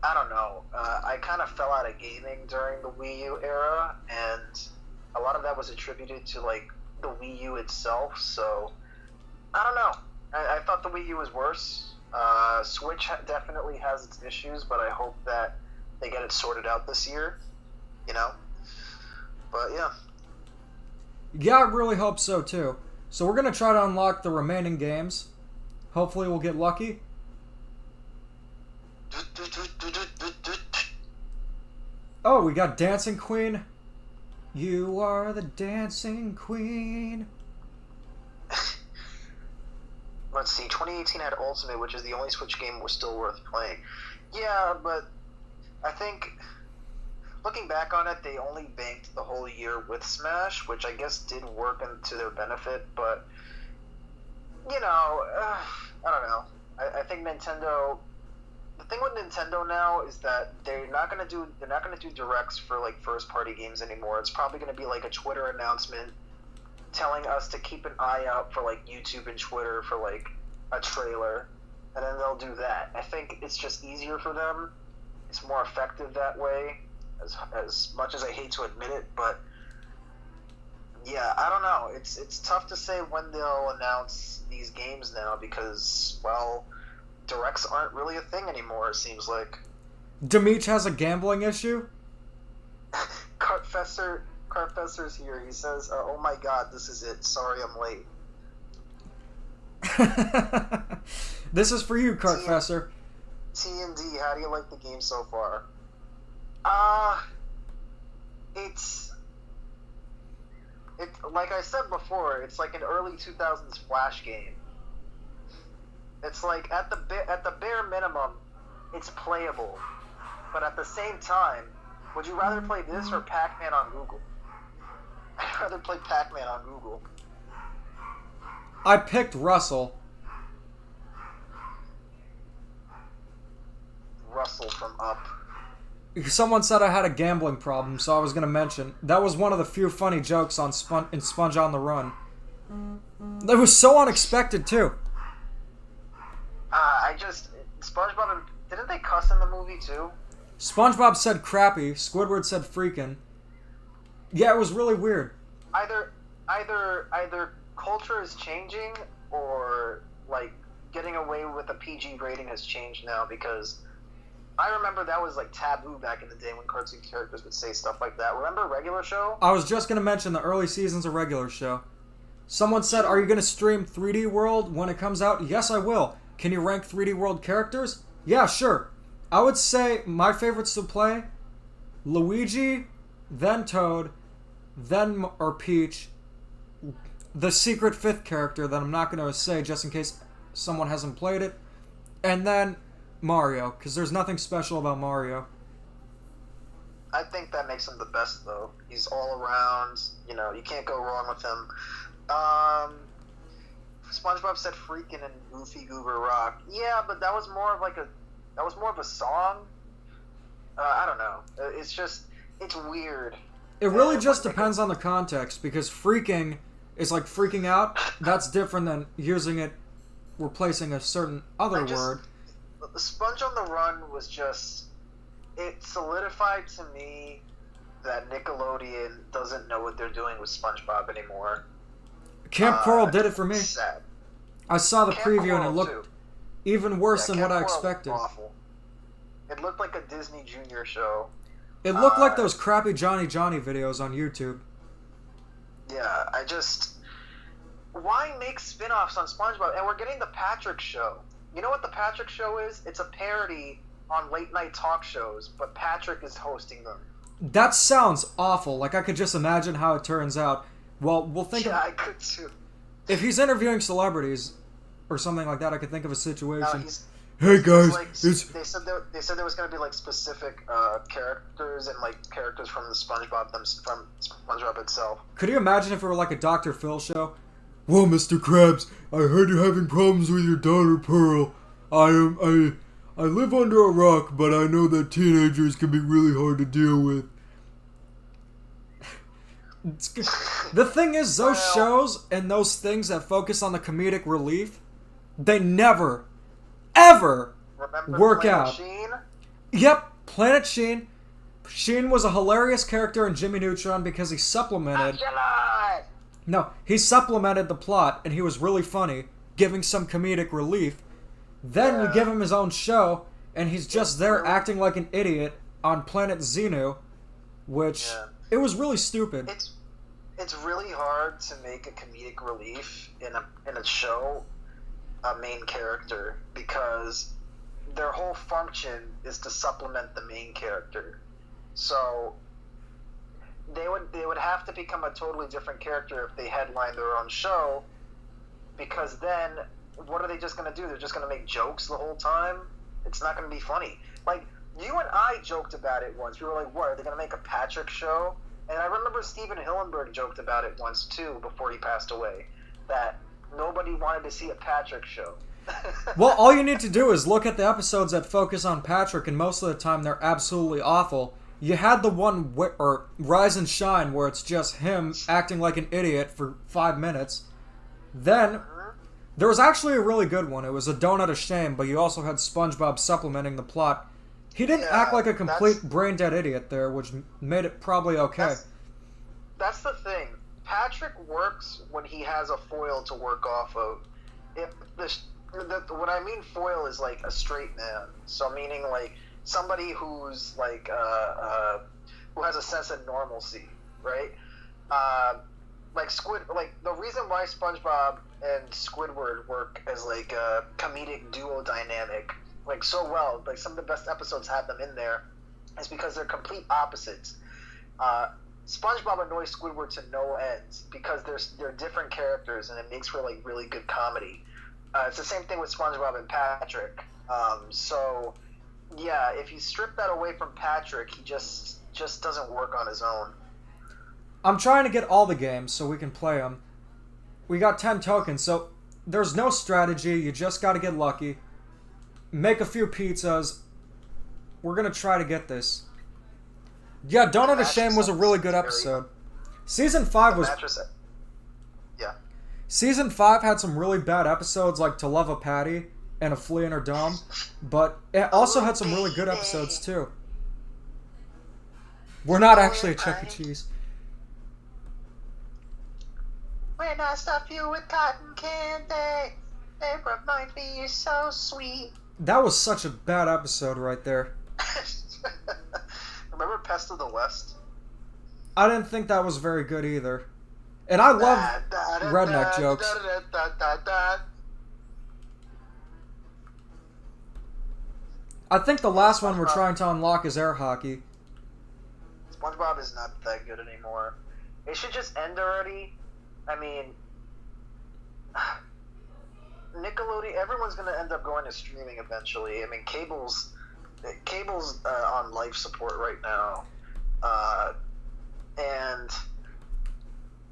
I don't know, I kind of fell out of gaming during the Wii U era, and a lot of that was attributed to, the Wii U itself, so, I don't know. I thought the Wii U was worse. Switch definitely has its issues, but I hope that they get it sorted out this year, you know? But, yeah. Yeah, I really hope so, too. So we're going to try to unlock the remaining games. Hopefully we'll get lucky. Oh, we got Dancing Queen. You are the Dancing Queen. Let's see, 2018 had Ultimate, which is the only Switch game was still worth playing. Yeah, but I think, looking back on it, they only banked the whole year with Smash, which I guess did work to their benefit, but, you know, I don't know. I think Nintendo, the thing with Nintendo now is that they're not gonna do directs for first party games anymore. It's probably gonna be a Twitter announcement telling us to keep an eye out for YouTube and Twitter for a trailer, and then they'll do that. I think it's just easier for them. It's more effective that way, as much as I hate to admit it, but yeah, I don't know. It's tough to say when they'll announce these games now because, well, directs aren't really a thing anymore, it seems like. Demeech has a gambling issue? Cartfesser's here. He says, oh my god, this is it. Sorry I'm late. This is for you, Cartfesser. T&D, how do you like the game so far? it's like I said before, it's like an early 2000s Flash game. It's like at the bare minimum, it's playable, but at the same time, would you rather play this or Pac-Man on Google? I'd rather play Pac-Man on Google. I picked Russell. Russell from Up. Someone said I had a gambling problem, so I was going to mention. That was one of the few funny jokes on in Sponge on the Run. That was so unexpected, too. SpongeBob, didn't they cuss in the movie, too? SpongeBob said crappy, Squidward said freaking. Yeah, it was really weird. Either culture is changing, or, like, getting away with a PG rating has changed now, because I remember that was, like, taboo back in the day when cartoon characters would say stuff like that. Remember Regular Show? I was just going to mention the early seasons of Regular Show. Someone said, are you going to stream 3D World when it comes out? Yes, I will. Can you rank 3D World characters? Yeah, sure. I would say my favorites to play, Luigi, then Toad, then Peach, the secret fifth character that I'm not going to say just in case someone hasn't played it, and then Mario, because there's nothing special about Mario. I think that makes him the best, though. He's all around, you can't go wrong with him. SpongeBob said freaking and Goofy Goober Rock. Yeah, but that was more of a song. I don't know. It's weird. It really just depends on the context, because freaking is like freaking out. That's different than using it, replacing a certain other word. The Sponge on the Run was it solidified to me that Nickelodeon doesn't know what they're doing with SpongeBob anymore. Camp Coral did it for me. Sad. I saw the Camp preview Coral and it looked too. even worse than Camp what I Coral expected. was awful. It looked like a Disney Junior show. It looked like those crappy Johnny videos on YouTube. Yeah, why make spin-offs on SpongeBob? And we're getting the Patrick Show. You know what the Patrick Show is? It's a parody on late-night talk shows, but Patrick is hosting them. That sounds awful. Like, I could just imagine how it turns out. Well, we'll think I could too. If he's interviewing celebrities or something like that, I could think of a situation. No, hey guys, they said there was going to be like specific characters and like characters from the from SpongeBob itself. Could you imagine if it were like a Dr. Phil show? Well, Mr. Krabs, I heard you're having problems with your daughter Pearl. I live under a rock, but I know that teenagers can be really hard to deal with. The thing is, those shows and those things that focus on the comedic relief, they never, ever work out. Sheen? Yep, Planet Sheen. Sheen was a hilarious character in Jimmy Neutron because he supplemented... No, he supplemented the plot, and he was really funny, giving some comedic relief. Then you give him his own show, and he's just there acting like an idiot on Planet Xenu, which... Yeah. It was really stupid. It's really hard to make a comedic relief in a show a main character, because their whole function is to supplement the main character. So they would have to become a totally different character if they headline their own show, because then what are they just going to do? They're just going to make jokes the whole time? It's not going to be funny. Like, you and I joked about it once. We were like, what, are they going to make a Patrick show? And I remember Steven Hillenburg joked about it once, too, before he passed away, that nobody wanted to see a Patrick show. Well, all you need to do is look at the episodes that focus on Patrick, and most of the time they're absolutely awful. You had the one, or Rise and Shine, where it's just him acting like an idiot for 5 minutes. Then, there was actually a really good one. It was A Donut of Shame, but you also had SpongeBob supplementing the plot. He didn't act like a complete brain-dead idiot there, which made it probably okay. That's the thing. Patrick works when he has a foil to work off of. What I mean foil is like a straight man. So meaning like somebody who's like who has a sense of normalcy, right? Like the reason why SpongeBob and Squidward work as like a comedic duo dynamic like so well, like some of the best episodes have them in there, is because they're complete opposites. SpongeBob annoys Squidward to no ends because they're different characters and it makes for like really good comedy. It's the same thing with SpongeBob and Patrick. So yeah, if you strip that away from Patrick, he just doesn't work on his own. I'm trying to get all the games so we can play them. We got 10 tokens, so there's no strategy. You just got to get lucky. Make a few pizzas. We're going to try to get this. Yeah, Don't Have a Shame was a really good episode. Season 5 was... Yeah. Season 5 had some really bad episodes like To Love a Patty and A Flea in Her Dome, but it also had some really good episodes too. We're not actually a Chuck E. Cheese. When I stuff you with cotton candy, they remind me you're so sweet. That was such a bad episode right there. Remember Pest of the West? I didn't think that was very good either. And I love redneck jokes. I think the last one we're trying to unlock is air hockey. SpongeBob is not that good anymore. It should just end already. I mean, Nickelodeon, everyone's going to end up going to streaming eventually. I mean, cable's on life support right now. And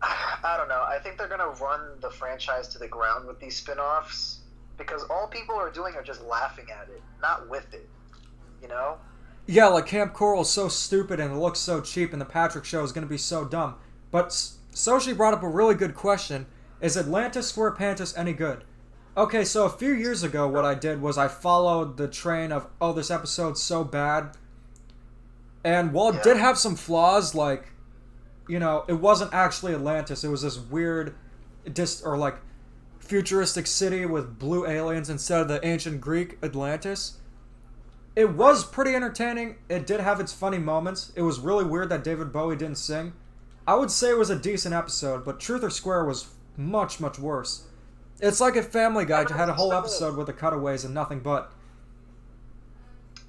I don't know. I think they're going to run the franchise to the ground with these spin-offs because all people are doing are just laughing at it, not with it. You know? Yeah, like Camp Coral is so stupid and it looks so cheap and the Patrick Show is going to be so dumb. But Soshi brought up a really good question. Is Atlantis SquarePantis any good? Okay, so a few years ago what I did was I followed the train of, oh, this episode's so bad. And while it did have some flaws, like, you know, it wasn't actually Atlantis. It was this weird, futuristic city with blue aliens instead of the ancient Greek Atlantis. It was pretty entertaining. It did have its funny moments. It was really weird that David Bowie didn't sing. I would say it was a decent episode, but Truth or Square was much, much worse. It's like if Family Guy had a whole episode with the cutaways and nothing but.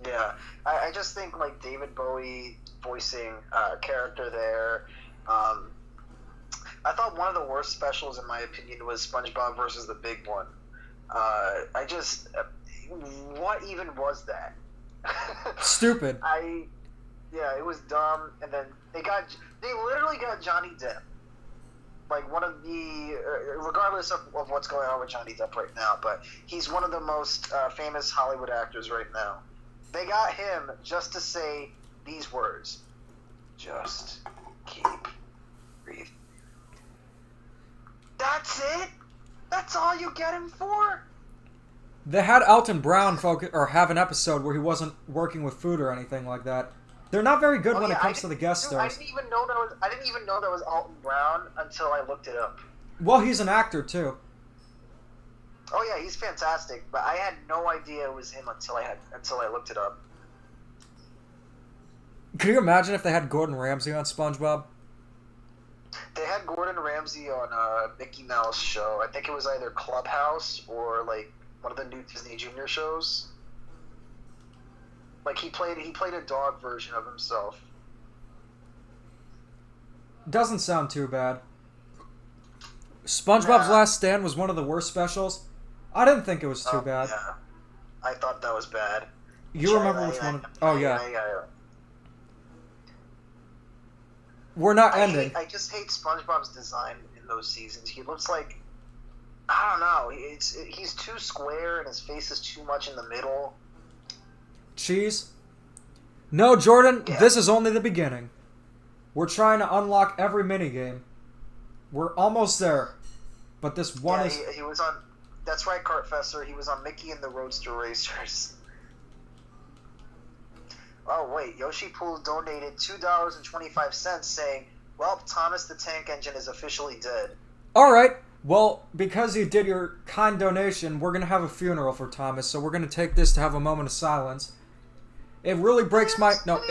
Yeah, I just think, like, David Bowie voicing character there. I thought one of the worst specials, in my opinion, was SpongeBob versus the Big One. What even was that? Stupid. Yeah, it was dumb, and then they literally got Johnny Depp. Like, one of the, regardless of what's going on with Johnny Depp right now, but he's one of the most famous Hollywood actors right now. They got him just to say these words. Just keep breathing. That's it? That's all you get him for? They had Elton Brown have an episode where he wasn't working with food or anything like that. They're not very good when it comes to the guest stars. I didn't even know that was Elton Brown until I looked it up. Well, he's an actor too. Oh yeah, he's fantastic, but I had no idea it was him until I looked it up. Can you imagine if they had Gordon Ramsay on SpongeBob? They had Gordon Ramsay on a Mickey Mouse show. I think it was either Clubhouse or like one of the new Disney Junior shows. Like he played a dog version of himself. Doesn't sound too bad. SpongeBob's Last Stand was one of the worst specials. I didn't think it was too bad. Yeah. I thought that was bad. You remember which one? Oh, yeah. We're not ending. I just hate SpongeBob's design in those seasons. He looks like, I don't know. He's too square and his face is too much in the middle. Cheese? No, Jordan, This is only the beginning. We're trying to unlock every minigame. We're almost there. But this one is... He was on... That's right, Cartfester. He was on Mickey and the Roadster Racers. Oh, wait. Yoshi Pool donated $2.25 saying, well, Thomas the Tank Engine is officially dead. Alright. Well, because you did your kind donation, we're going to have a funeral for Thomas, so we're going to take this to have a moment of silence. It really breaks my... No.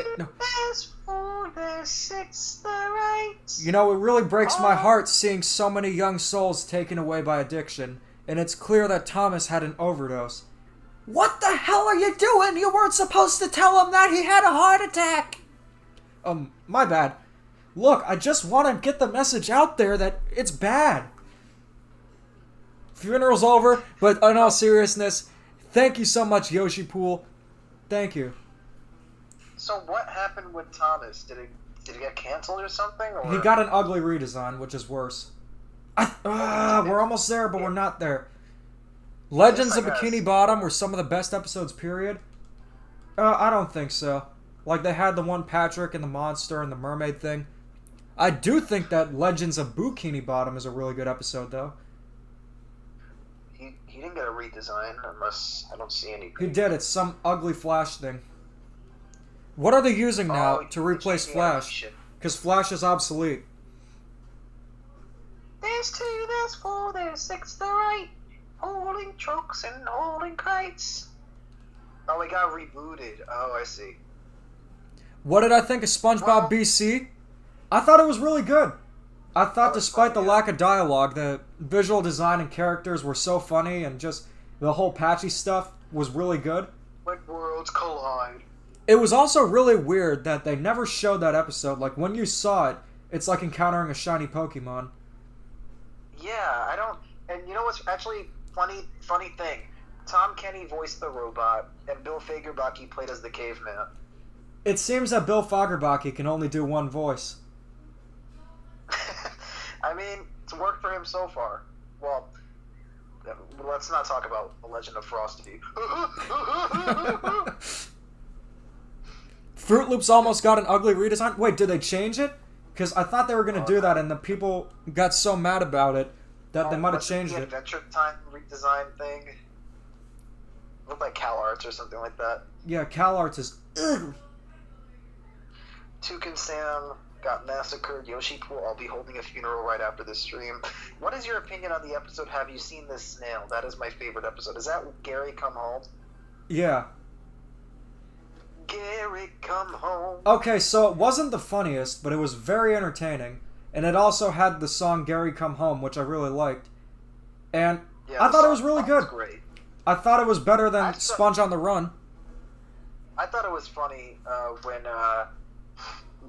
You know, it really breaks my heart seeing so many young souls taken away by addiction, and it's clear that Thomas had an overdose. What the hell are you doing? You weren't supposed to tell him that he had a heart attack. My bad. Look, I just want to get the message out there that it's bad. Funeral's over, but in all seriousness, thank you so much, Yoshi Pool. Thank you. So what happened with Thomas? Did it get canceled or something? Or? He got an ugly redesign, which is worse. We're almost there, but we're not there. Legends of Bikini Bottom were some of the best episodes, period. I don't think so. Like, they had the one Patrick and the monster and the mermaid thing. I do think that Legends of Bikini Bottom is a really good episode, though. He didn't get a redesign unless I don't see any. He did. It's some ugly Flash thing. What are they using now to replace Flash? Because Flash is obsolete. There's 2, there's 4, there's 6, there 8. Hauling trucks and hauling kites. Oh, we got rebooted. Oh, I see. What did I think of SpongeBob BC? I thought it was really good. I thought despite the lack of dialogue, the visual design and characters were so funny, and just the whole Patchy stuff was really good. When worlds collide. It was also really weird that they never showed that episode. Like, when you saw it, it's like encountering a shiny Pokemon. Yeah, I don't... And you know what's actually funny thing? Tom Kenny voiced the robot, and Bill Fagerbakke played as the caveman. It seems that Bill Fagerbakke can only do one voice. I mean, it's worked for him so far. Well, let's not talk about The Legend of Frosty. Fruit Loops almost got an ugly redesign. Wait, did they change it? Because I thought they were going to do that, and the people got so mad about it that they might have changed it. Adventure Time redesign thing? Looked like Cal Arts or something like that. Yeah, Cal Arts is ugly. Toucan Sam got massacred. Yoshi Pool, I'll be holding a funeral right after this stream. What is your opinion on the episode Have You Seen This Snail? That is my favorite episode. Is that Gary Come Home? Yeah. Gary Come Home. Okay, so it wasn't the funniest, but it was very entertaining. And it also had the song Gary Come Home, which I really liked. And yeah, I thought it was really good. Great. I thought it was better than Sponge on the Run. I thought it was funny when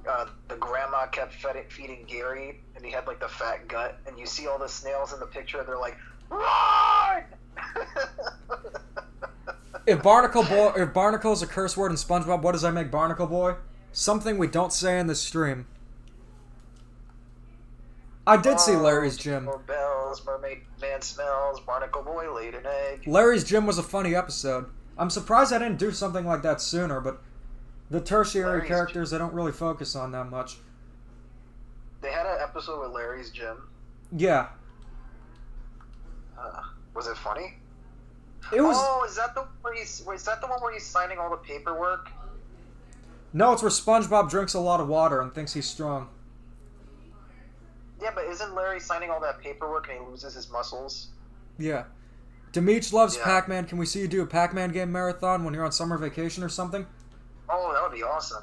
the grandma kept feeding Gary, and he had like the fat gut, and you see all the snails in the picture, and they're like, "Run!" If Barnacle's a curse word in SpongeBob, what does that make Barnacle Boy? Something we don't say in the stream. I did see Larry's Gym. More bells, mermaid man smells, Barnacle Boy laid an egg. Larry's Gym was a funny episode. I'm surprised I didn't do something like that sooner, but the tertiary characters they don't really focus on that much. They had an episode with Larry's Gym. Yeah. Was it funny? It was. Oh, is that the one where he's signing all the paperwork? No, it's where SpongeBob drinks a lot of water and thinks he's strong. Yeah, but isn't Larry signing all that paperwork and he loses his muscles? Yeah. Demeech loves Pac-Man. Can we see you do a Pac-Man game marathon when you're on summer vacation or something? Oh, that would be awesome.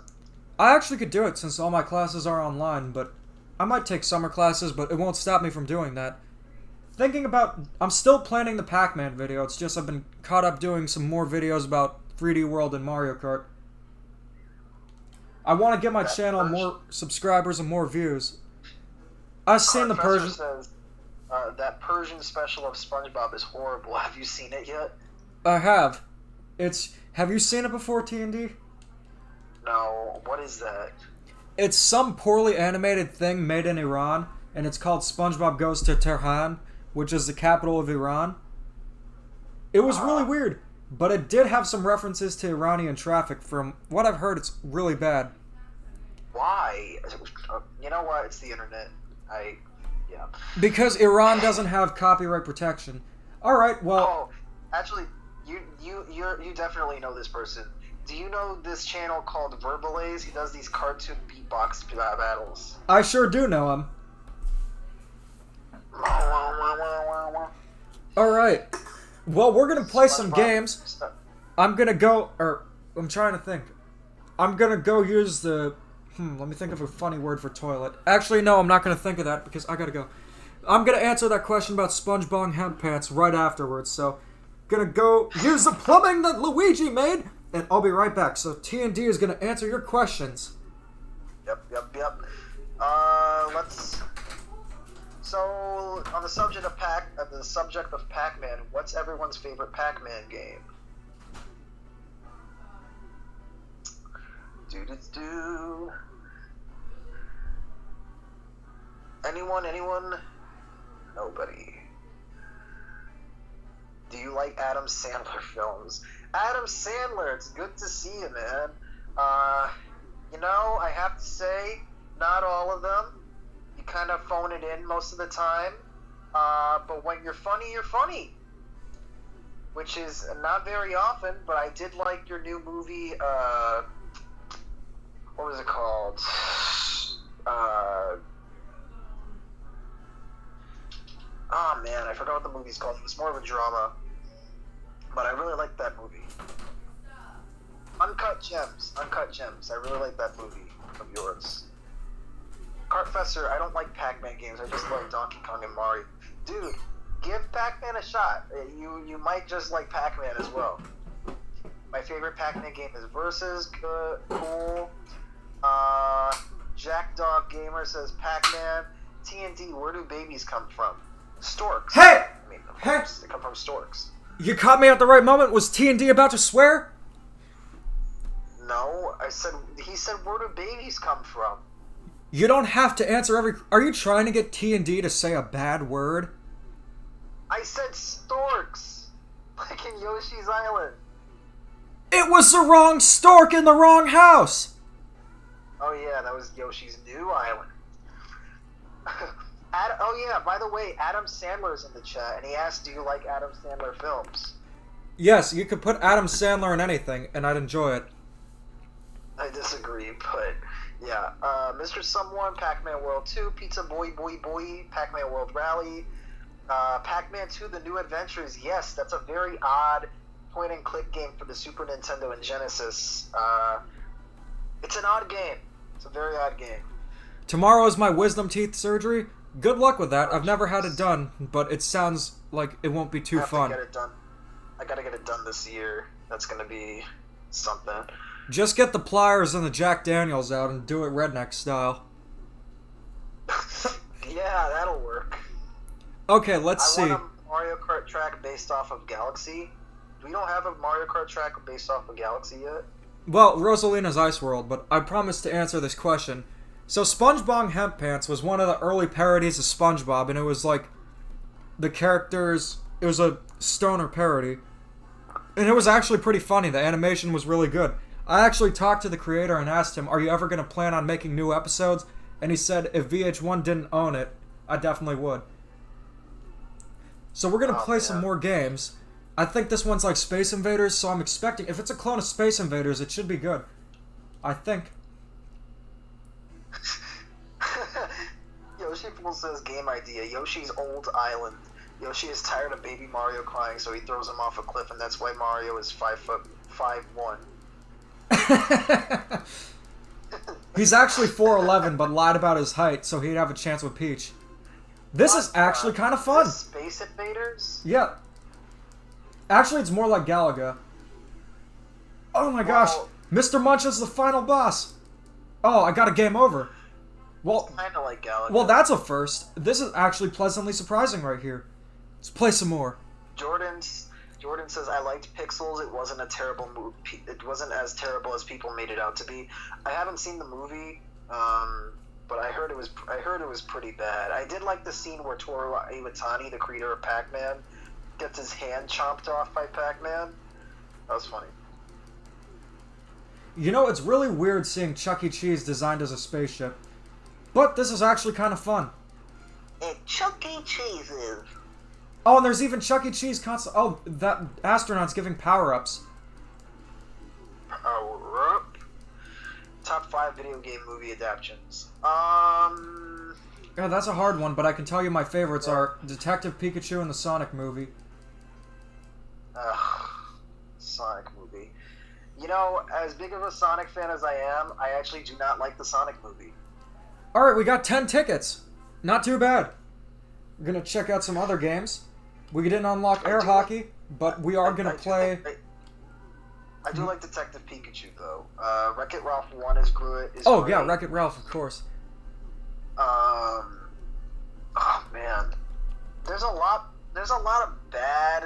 I actually could do it since all my classes are online, but I might take summer classes, but it won't stop me from doing that. I'm still planning the Pac-Man video. It's just I've been caught up doing some more videos about 3D World and Mario Kart. I want to get my channel more subscribers and more views. I've seen the Persian. Says, that Persian special of SpongeBob is horrible. Have you seen it yet? I have. Have you seen it before, TND? No. What is that? It's some poorly animated thing made in Iran, and it's called SpongeBob Goes to Tehran, which is the capital of Iran. It was really weird, but it did have some references to Iranian traffic. From what I've heard, it's really bad. Why? You know what? It's the internet. Yeah. Because Iran doesn't have copyright protection. All right, well. Oh, actually, you definitely know this person. Do you know this channel called Verbalaze? He does these cartoon beatbox battles. I sure do know him. All right. Well, we're gonna play some games. I'm trying to think. I'm gonna go use the. Let me think of a funny word for toilet. Actually, no, I'm not going to think of that because I got to go. I'm going to answer that question about SpongeBob hemp pants right afterwards. So, going to go use the plumbing that Luigi made, and I'll be right back. So, TND is going to answer your questions. Yep. Let's. So, on the subject of Pac-Man, what's everyone's favorite Pac-Man game? Do. Anyone? Nobody. Do you like Adam Sandler films? Adam Sandler, it's good to see you, man. I have to say, not all of them. You kind of phone it in most of the time. But when you're funny, you're funny. Which is not very often, but I did like your new movie, what was it called? Oh man, I forgot what the movie's called. It was more of a drama. But I really liked that movie. Uncut Gems. I really like that movie of yours. Cartfessor, I don't like Pac-Man games. I just like Donkey Kong and Mario. Dude, give Pac-Man a shot. You might just like Pac-Man as well. My favorite Pac-Man game is Versus. Good, cool. Jackdog Gamer says Pac-Man. TNT, where do babies come from? Storks. Hey! I mean, of course, they come from storks. You caught me at the right moment. Was T&D about to swear? No, he said, where do babies come from? You don't have to answer every... Are you trying to get T&D to say a bad word? I said storks. Like in Yoshi's Island. It was the wrong stork in the wrong house! Oh yeah, that was Yoshi's new island. Oh yeah, by the way, Adam Sandler's in the chat, and he asked, do you like Adam Sandler films? Yes, you could put Adam Sandler in anything, and I'd enjoy it. I disagree, but yeah. Mr. Someone, Pac-Man World 2, Pizza Boy, Pac-Man World Rally, Pac-Man 2, The New Adventures. Yes, that's a very odd point-and-click game for the Super Nintendo and Genesis. It's an odd game. It's a very odd game. Tomorrow is my wisdom teeth surgery. Good luck with that. I've never had it done, but it sounds like it won't be too fun. I gotta get it done this year. That's gonna be something. Just get the pliers and the Jack Daniels out and do it redneck style. Yeah, that'll work. Okay, let's see. I want a Mario Kart track based off of Galaxy. We don't have a Mario Kart track based off of Galaxy yet. Well, Rosalina's Ice World, but I promised to answer this question. So SpongeBob Hemp Pants was one of the early parodies of SpongeBob, and it was like the characters... It was a stoner parody. And it was actually pretty funny. The animation was really good. I actually talked to the creator and asked him, are you ever going to plan on making new episodes? And he said if VH1 didn't own it, I definitely would. So we're going to play some more games. I think this one's like Space Invaders, so I'm expecting... If it's a clone of Space Invaders, it should be good. I think. Yoshi Fool says game idea. Yoshi's old island. Yoshi is tired of baby Mario crying, so he throws him off a cliff, and that's why Mario is 5'1". He's actually 4'11", but lied about his height, so he'd have a chance with Peach. This is actually kind of fun. Space Invaders? Yeah. Actually, it's more like Galaga. Oh my gosh. Mr. Munch is the final boss. Oh, I got a game over. Well, it's kind of like Galaga. Well, that's a first. This is actually pleasantly surprising right here. Let's play some more. Jordan says, I liked Pixels. It wasn't a terrible movie. It wasn't as terrible as people made it out to be. I haven't seen the movie, but I heard it was pretty bad. I did like the scene where Toru Iwatani, the creator of Pac-Man, gets his hand chomped off by Pac-Man. That was funny. You know, it's really weird seeing Chuck E. Cheese designed as a spaceship. But this is actually kind of fun. And Chuck E. Cheese is... Oh, and there's even Chuck E. Cheese console. Oh, that astronaut's giving power-ups. Power-up? Top 5 video game movie adaptions. Yeah, that's a hard one, but I can tell you my favorites are Detective Pikachu and the Sonic movie. Sonic movie. You know, as big of a Sonic fan as I am, I actually do not like the Sonic movie. Alright, we got 10 tickets. Not too bad. We're gonna check out some other games. We didn't unlock air hockey, but we are gonna play... I do like Detective Pikachu, though. Wreck-It Ralph 1 is good. Oh, yeah, Wreck-It Ralph, of course. Oh man, there's a lot. There's a lot of bad.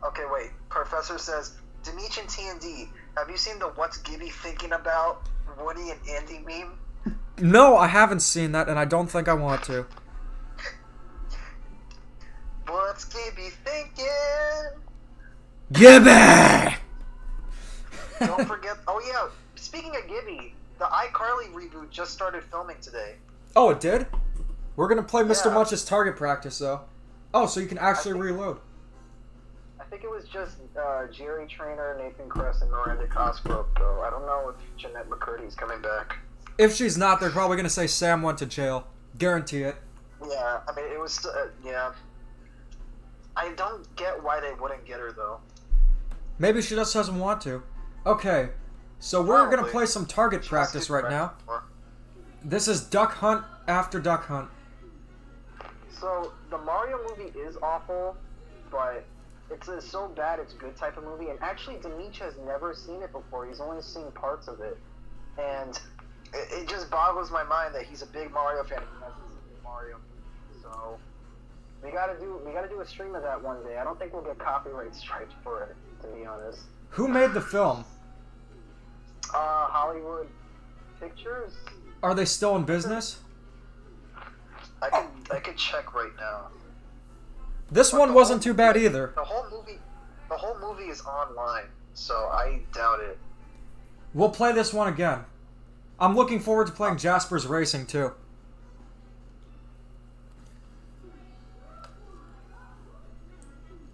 Okay, wait. Professor says, Demeech and TND. Have you seen the "What's Gibby Thinking About" Woody and Andy meme? No, I haven't seen that, and I don't think I want to. What's Gibby thinking? Gibby! Don't forget. Oh yeah. Speaking of Gibby, the iCarly reboot just started filming today. Oh, it did? We're gonna play Mr. Yeah. Munch's target practice, though. Oh, so you can actually reload. I think it was just Jerry Trainer, Nathan Kress, and Miranda Cosgrove, though. I don't know if Jeanette McCurdy's coming back. If she's not, they're probably gonna say Sam went to jail. Guarantee it. Yeah, I mean, it was, yeah. I don't get why they wouldn't get her, though. Maybe she just doesn't want to. Okay, so we're gonna Probably. play some target She practice wants right to now. more. This is Duck Hunt after Duck Hunt. So, the Mario movie is awful, but it's a so bad it's good type of movie. And actually, Demeech has never seen it before. He's only seen parts of it. And it just boggles my mind that he's a big Mario fan and he hasn't seen the Mario movie. So, we gotta do a stream of that one day. I don't think we'll get copyright strikes for it, to be honest. Who made the film? Hollywood Pictures? Are they still in business? I could check right now. This one wasn't too bad either. The whole movie is online, so I doubt it. We'll play this one again. I'm looking forward to playing Jasper's Racing too.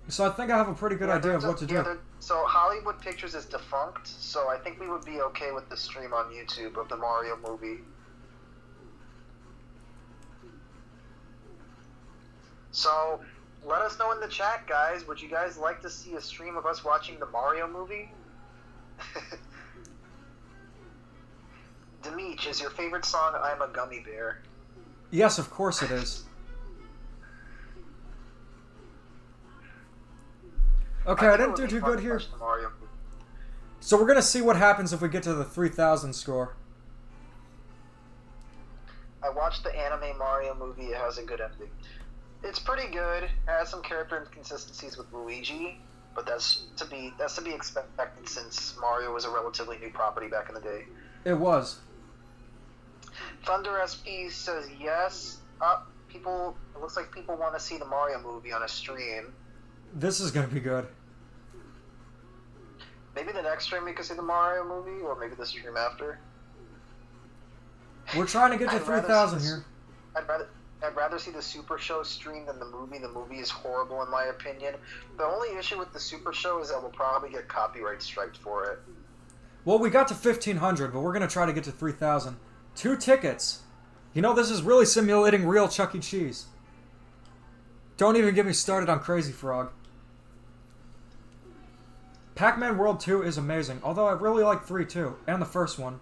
So I think I have a pretty good idea of what to do. So Hollywood Pictures is defunct, so I think we would be okay with the stream on YouTube of the Mario movie. So, let us know in the chat, guys. Would you guys like to see a stream of us watching the Mario movie? Demeech, is your favorite song I'm a Gummy Bear? Yes, of course it is. Okay, I didn't do too good here. So we're gonna see what happens if we get to the 3,000 score. I watched the anime Mario movie. It has a good ending. It's pretty good. It has some character inconsistencies with Luigi, but that's to be expected since Mario was a relatively new property back in the day. It was. Thunder SP says yes. It looks like people want to see the Mario movie on a stream. This is gonna be good. Maybe the next stream we could see the Mario movie, or maybe the stream after. We're trying to get to I'd rather 3,000 see here. I'd rather see the Super Show stream than the movie. The movie is horrible in my opinion. The only issue with the Super Show is that we'll probably get copyright striked for it. Well, we got to 1,500, but we're gonna try to get to 3,000. 2 tickets. You know, this is really simulating real Chuck E. Cheese. Don't even get me started on Crazy Frog. Pac-Man World 2 is amazing, although I really like 3 too, and the first one.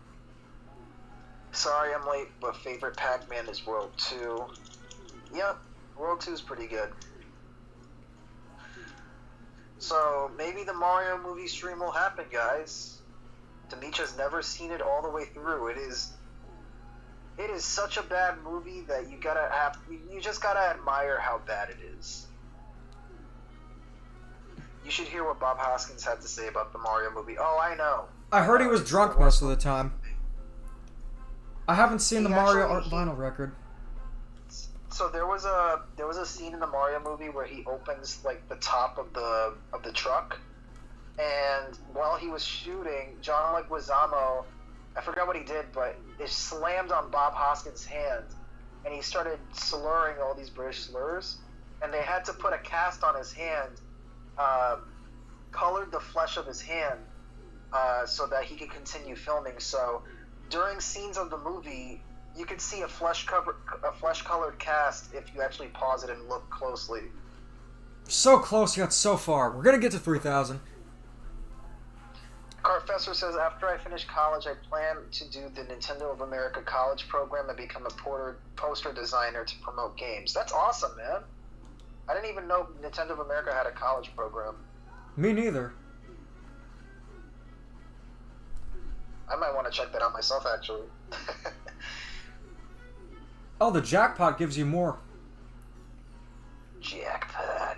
Sorry I'm late, but favorite Pac-Man is World 2. Yep, World 2 is pretty good. So, maybe the Mario movie stream will happen, guys. Demeech has never seen it all the way through. It is such a bad movie that you just gotta admire how bad it is. You should hear what Bob Hoskins had to say about the Mario movie. Oh, I know. I heard he was drunk most of the time. I haven't seen the Mario art vinyl record. So there was a scene in the Mario movie where he opens like the top of the truck, and while he was shooting, John Leguizamo, I forgot what he did, but it slammed on Bob Hoskins' hand, and he started slurring all these British slurs, and they had to put a cast on his hand, colored the flesh of his hand, so that he could continue filming. So during scenes of the movie, you could see a flesh-colored cast if you actually pause it and look closely. So close yet so far. We're gonna get to 3,000. Carfessor says, after I finish college, I plan to do the Nintendo of America college program and become a poster designer to promote games. That's awesome, man. I didn't even know Nintendo of America had a college program. Me neither. I might want to check that out myself, actually. Oh, the jackpot gives you more. Jackpot.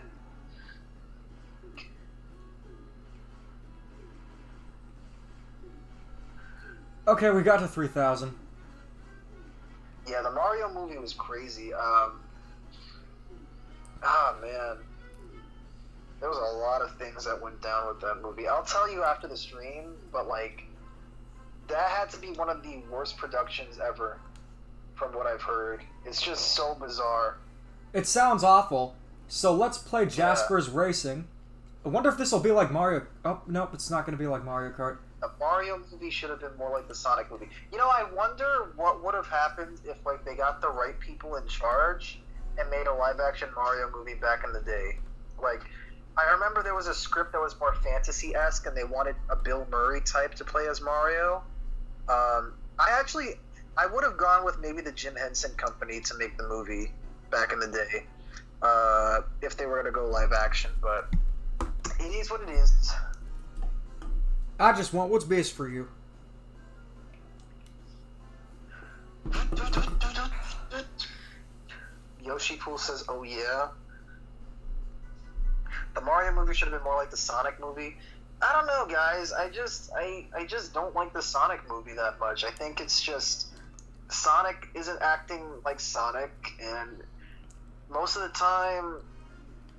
Okay, we got to 3,000. Yeah, the Mario movie was crazy. Man. There was a lot of things that went down with that movie. I'll tell you after the stream, but like, that had to be one of the worst productions ever, from what I've heard. It's just so bizarre. It sounds awful. So let's play Jasper's Racing. I wonder if this will be like Mario... Oh, nope, it's not going to be like Mario Kart. The Mario movie should have been more like the Sonic movie. You know, I wonder what would have happened if like they got the right people in charge and made a live-action Mario movie back in the day. Like, I remember there was a script that was more fantasy-esque, and they wanted a Bill Murray type to play as Mario. I would have gone with maybe the Jim Henson Company to make the movie back in the day, if they were to go live-action, but it is what it is. I just want what's best for you. Yoshi Pool says, "Oh yeah." The Mario movie should have been more like the Sonic movie. I don't know, guys. I just don't like the Sonic movie that much. I think it's just Sonic isn't acting like Sonic, and most of the time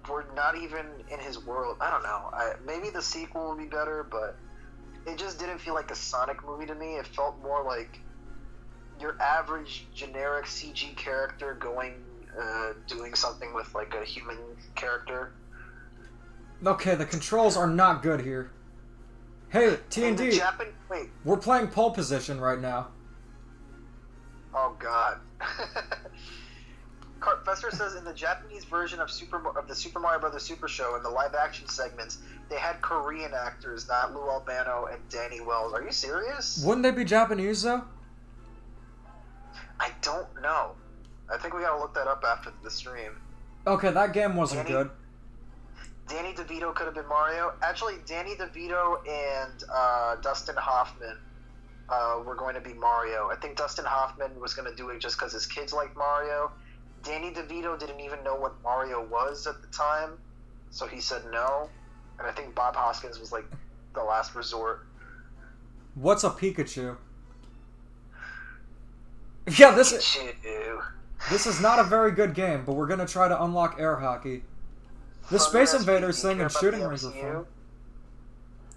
we're not even in his world. I don't know. Maybe the sequel will be better, but it just didn't feel like a Sonic movie to me. It felt more like your average generic CG character doing something with like a human character. Okay, the controls are not good here. Hey, TND, Wait. we're playing pole position right now. Oh God. Cartfester says in the Japanese version of the Super Mario Bros. Super Show, in the live-action segments, they had Korean actors, not Lou Albano and Danny Wells. Are you serious? Wouldn't they be Japanese, though? I don't know. I think we gotta look that up after the stream. Okay, that game wasn't good. Danny DeVito could have been Mario. Actually, Danny DeVito and Dustin Hoffman were going to be Mario. I think Dustin Hoffman was going to do it just because his kids like Mario. Danny DeVito didn't even know what Mario was at the time, so he said no. And I think Bob Hoskins was like the last resort. What's a Pikachu? Yeah, this is not a very good game, but we're gonna try to unlock air hockey. The Space Invaders thing and shooting rings are fun.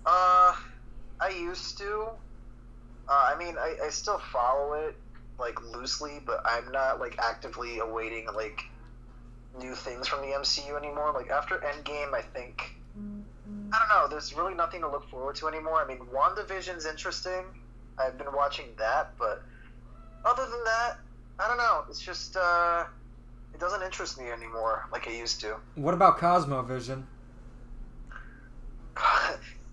I used to. I mean, I still follow it like loosely, but I'm not like actively awaiting like new things from the MCU anymore. Like after Endgame, I think I don't know. There's really nothing to look forward to anymore. I mean, WandaVision's interesting. I've been watching that, but other than that, I don't know. It's just it doesn't interest me anymore like it used to. What about Cosmovision?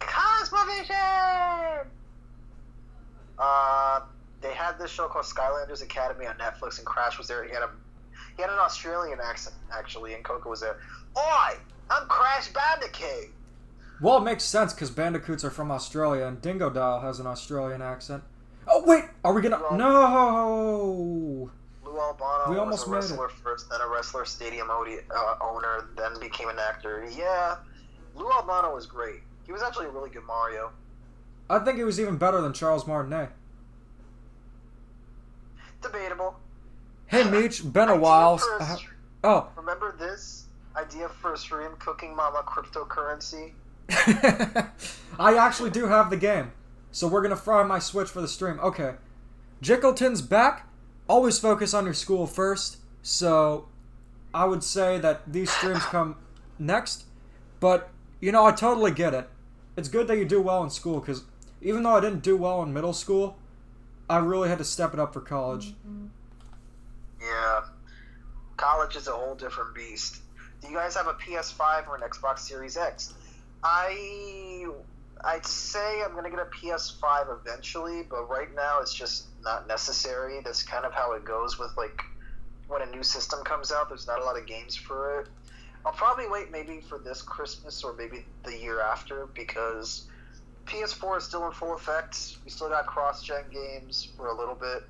Cosmovision! They had this show called Skylanders Academy on Netflix, and Crash was there. He had an Australian accent, actually, and Coco was there. Oi! I'm Crash Bandicoot! Well, it makes sense, because Bandicoots are from Australia, and Dingo Dial has an Australian accent. Oh, wait! Are we gonna... No! Lou Albano we almost was a made wrestler it. First, then a wrestler stadium owner, then became an actor. Yeah, Lou Albano was great. He was actually a really good Mario. I think he was even better than Charles Martinet. Debatable. Hey, Meech, been a while. Oh. Remember this? Idea for a stream, Cooking Mama cryptocurrency? I actually do have the game. So we're going to fry my Switch for the stream. Okay. Jickleton's back. Always focus on your school first. So I would say that these streams come next. But, you know, I totally get it. It's good that you do well in school, because even though I didn't do well in middle school, I really had to step it up for college. Yeah. College is a whole different beast. Do you guys have a PS5 or an Xbox Series X? I'd say I'm going to get a PS5 eventually, but right now it's just not necessary. That's kind of how it goes with, like, when a new system comes out, there's not a lot of games for it. I'll probably wait maybe for this Christmas or maybe the year after, because PS4 is still in full effect. We still got cross-gen games for a little bit.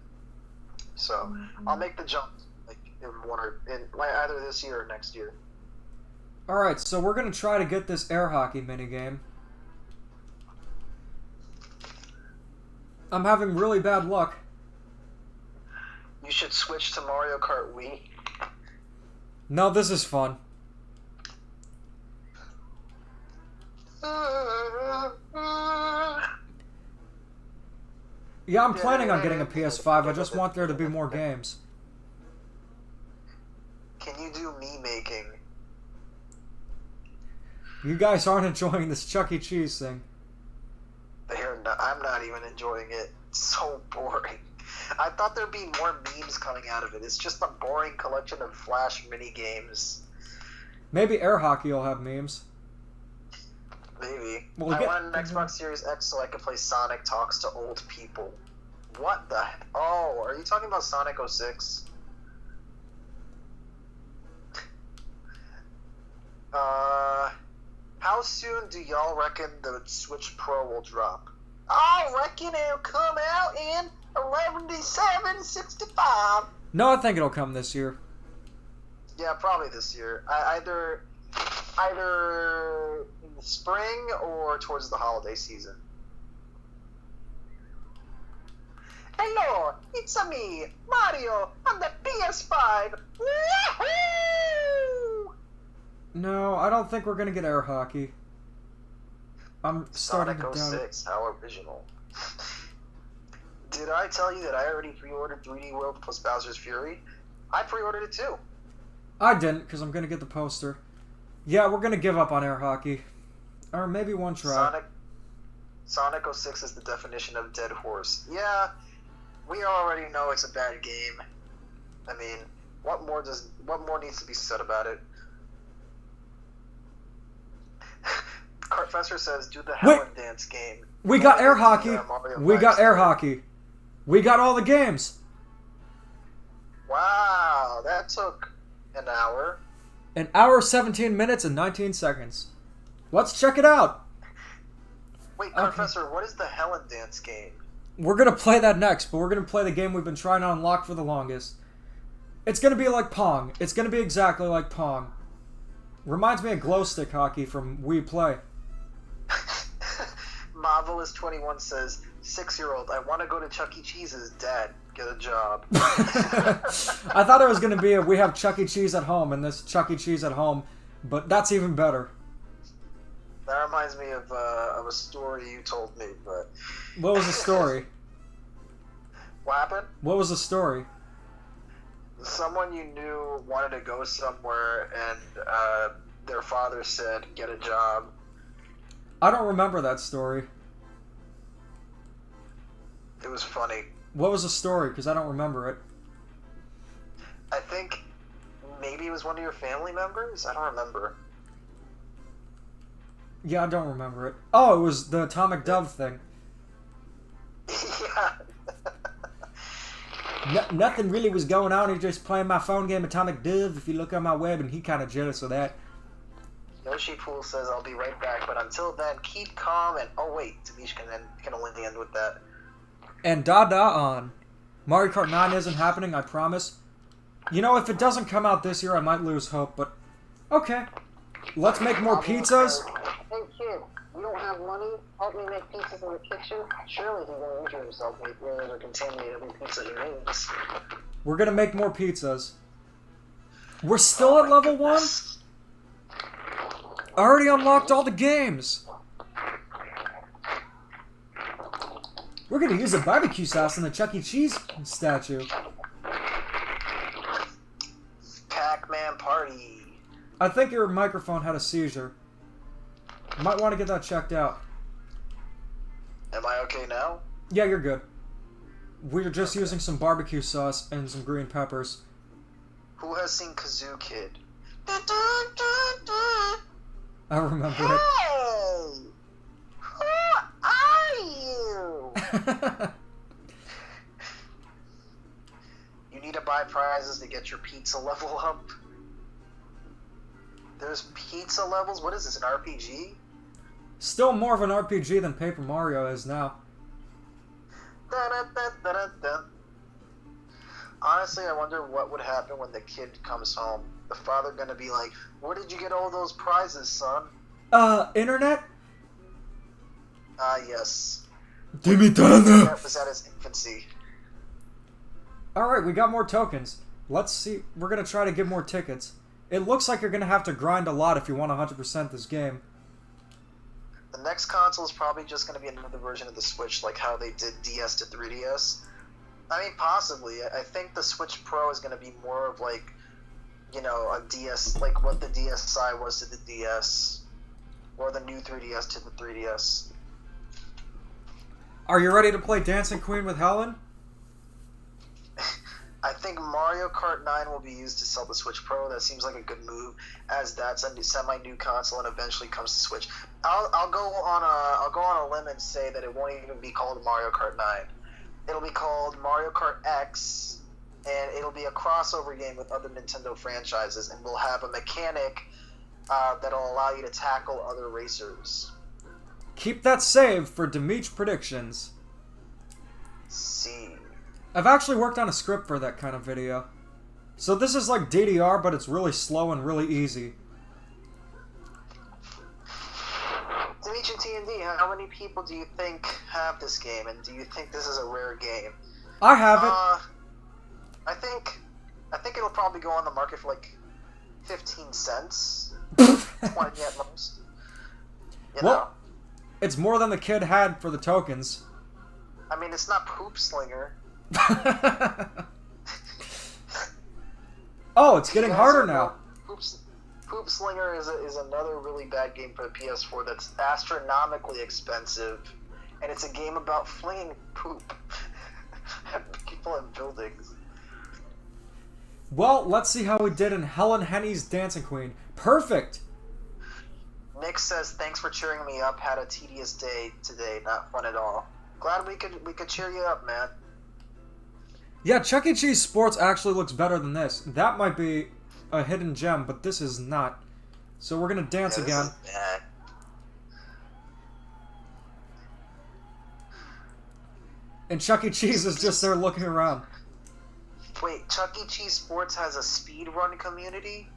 So I'll make the jump in like either this year or next year. Alright, so we're gonna try to get this air hockey minigame. I'm having really bad luck. You should switch to Mario Kart Wii. No, this is fun. Yeah, I'm planning on getting a PS5. I just want there to be more games. Can you do me making? You guys aren't enjoying this Chuck E. Cheese thing. I'm not even enjoying it. It's so boring. I thought there'd be more memes coming out of it. It's just a boring collection of Flash mini games. Maybe air hockey will have memes. Maybe. Well, I want an Xbox Series X so I can play Sonic Talks to Old People. What the? Oh, are you talking about Sonic 06? How soon do y'all reckon the Switch Pro will drop? I reckon it'll come out in 11/7/65. No, I think it'll come this year. Yeah, probably this year. Either in the spring or towards the holiday season. Hello, it's me, Mario, on the PS5. Woohoo! No, I don't think we're gonna get air hockey. I'm starting Sonic to doubt it. 06, how original. Did I tell you that I already pre-ordered 3D World plus Bowser's Fury? I pre-ordered it too. I didn't, because I'm gonna get the poster. Yeah, we're gonna give up on air hockey. Or maybe one try. Sonic 06 is the definition of dead horse. Yeah, we already know it's a bad game. I mean, what more needs to be said about it? Professor says, do the Helen Dance game. We got air hockey. We got air hockey. We got all the games. Wow, that took an hour. An hour, 17 minutes, and 19 seconds. Let's check it out. Wait, Professor, what is the Helen Dance game? We're going to play that next, but we're going to play the game we've been trying to unlock for the longest. It's going to be like Pong. It's going to be exactly like Pong. Reminds me of glow stick hockey from Wii Play. Marvelous21 says, 6-year-old, I want to go to Chuck E. Cheese's. Dad, get a job. I thought it was going to be we have Chuck E. Cheese at home and this Chuck E. Cheese at home, but that's even better. That reminds me of a story you told me, but... What was the story? What happened? What was the story? Someone you knew wanted to go somewhere, and their father said, get a job. I don't remember that story. It was funny. What was the story? Because I don't remember it. I think maybe it was one of your family members? I don't remember. Yeah, I don't remember it. Oh, it was the Atomic Dove thing. Yeah. Nothing really was going on. He just playing my phone game Atomic Dove. If you look on my web, and he kind of jealous of that. Yoshi Pool says, I'll be right back, but until then, keep calm and... Oh, wait, Demeech can only end with that. And da-da on. Mario Kart 9 isn't happening, I promise. You know, if it doesn't come out this year, I might lose hope, but... Okay. Let's make more pizzas. Hey, kid, you don't have money? Help me make pizzas in the kitchen? Surely he won't injure himself or contaminate every pizza he makes. We're gonna make more pizzas. We're still at level 1? I already unlocked all the games. We're gonna use the barbecue sauce in the Chuck E. Cheese statue. Pac-Man Party. I think your microphone had a seizure. You might want to get that checked out. Am I okay now? Yeah, you're good. We're just using some barbecue sauce and some green peppers. Who has seen Kazoo Kid? I remember Hey! Who are you? it. You need to buy prizes to get your pizza level up. There's pizza levels? What is this, an RPG? Still more of an RPG than Paper Mario is now. Da-da-da-da-da-da. honestly, I wonder what would happen when the kid comes home. The father gonna be like, "Where did you get all those prizes, son?" Internet? Yes. Dimitana! That was at his infancy. Alright, we got more tokens. Let's see. We're gonna try to get more tickets. It looks like you're gonna have to grind a lot if you want 100% this game. The next console is probably just gonna be another version of the Switch, like how they did DS to 3DS. I mean, possibly. I think the Switch Pro is gonna be more of like, you know, a DS, like what the DSi was to the DS, or the new 3DS to the 3DS. Are you ready to play Dancing Queen with Helen? I think Mario Kart 9 will be used to sell the Switch Pro. That seems like a good move, as that's a semi-new console and eventually comes to Switch. I'll go on a limb and say that it won't even be called Mario Kart 9. It'll be called Mario Kart X, and it'll be a crossover game with other Nintendo franchises, and we'll have a mechanic that'll allow you to tackle other racers. Keep that saved for Demeech predictions. See. I've actually worked on a script for that kind of video. So this is like DDR, but it's really slow and really easy. Demeech and TND, how many people do you think have this game, and do you think this is a rare game? I have it. I think it'll probably go on the market for like 15 cents, 20 at most. You know? Well, it's more than the kid had for the tokens. I mean, it's not Poop Slinger. Oh, it's getting harder now. Poop Slinger is another really bad game for the PS4 that's astronomically expensive, and it's a game about flinging poop at people in buildings. Well, let's see how we did in Helen Henny's Dancing Queen. Perfect! Nick says, "Thanks for cheering me up. Had a tedious day today. Not fun at all. Glad we could cheer you up, man." Yeah, Chuck E. Cheese Sports actually looks better than this. That might be a hidden gem, but this is not. So we're gonna dance again. This is bad. And Chuck E. Cheese is just there looking around. Wait, Chuck E. Cheese Sports has a speedrun community?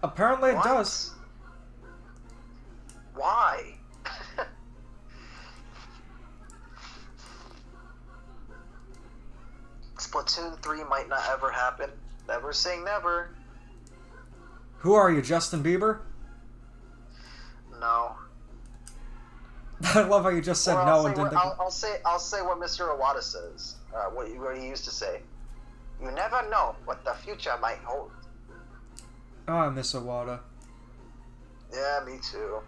Apparently it What? does. Why? Splatoon 3 might not ever happen. Never say never. Who are you, Justin Bieber? No. I love how you just said Or no and didn't think. I'll say what Mr. Iwata says. What he used to say. You never know what the future might hold. Oh, I miss Iwata. Yeah, me too.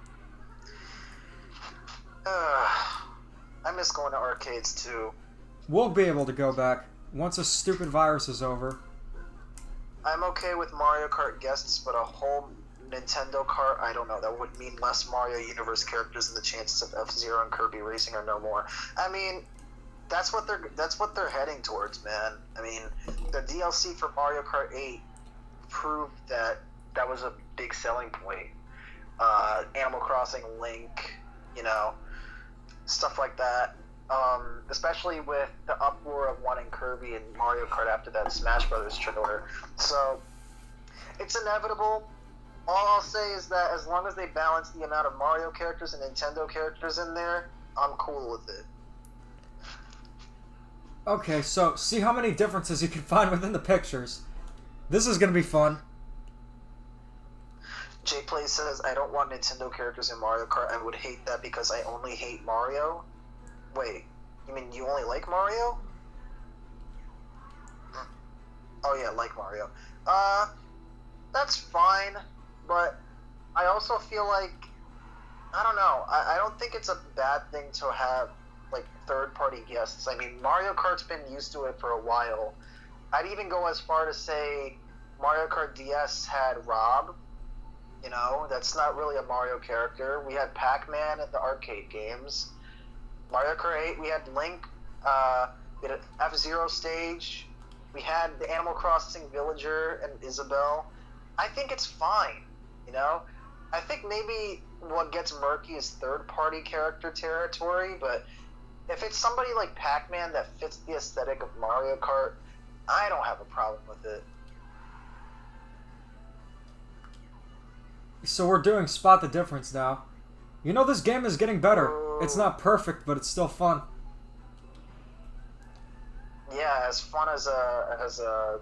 I miss going to arcades too. We'll be able to go back once this stupid virus is over. I'm okay with Mario Kart guests, but a whole Nintendo Kart, I don't know. That would mean less Mario Universe characters, and the chances of F-Zero and Kirby racing are no more. I mean, that's what they're heading towards, man. I mean, the DLC for Mario Kart 8 proved that was a big selling point. Animal Crossing, Link, you know, stuff like that. Especially with the uproar of wanting Kirby and Mario Kart after that Smash Brothers trailer. So, it's inevitable. All I'll say is that as long as they balance the amount of Mario characters and Nintendo characters in there, I'm cool with it. Okay, so see how many differences you can find within the pictures. This is gonna be fun. Jplay says, I don't want Nintendo characters in Mario Kart. I would hate that because I only hate Mario. Wait, you mean you only like Mario? Oh yeah, like Mario. That's fine, but I also feel like, I don't know, I don't think it's a bad thing to have, like, third-party guests. I mean, Mario Kart's been used to it for a while. I'd even go as far to say Mario Kart DS had Rob. You know, that's not really a Mario character. We had Pac-Man at the arcade games. Mario Kart 8, we had Link, we had an F-Zero stage, we had the Animal Crossing Villager and Isabelle. I think it's fine, you know? I think maybe what gets murky is third-party character territory, but if it's somebody like Pac-Man that fits the aesthetic of Mario Kart, I don't have a problem with it. So we're doing Spot the Difference now. You know, this game is getting better. It's not perfect, but it's still fun. Yeah, as fun as a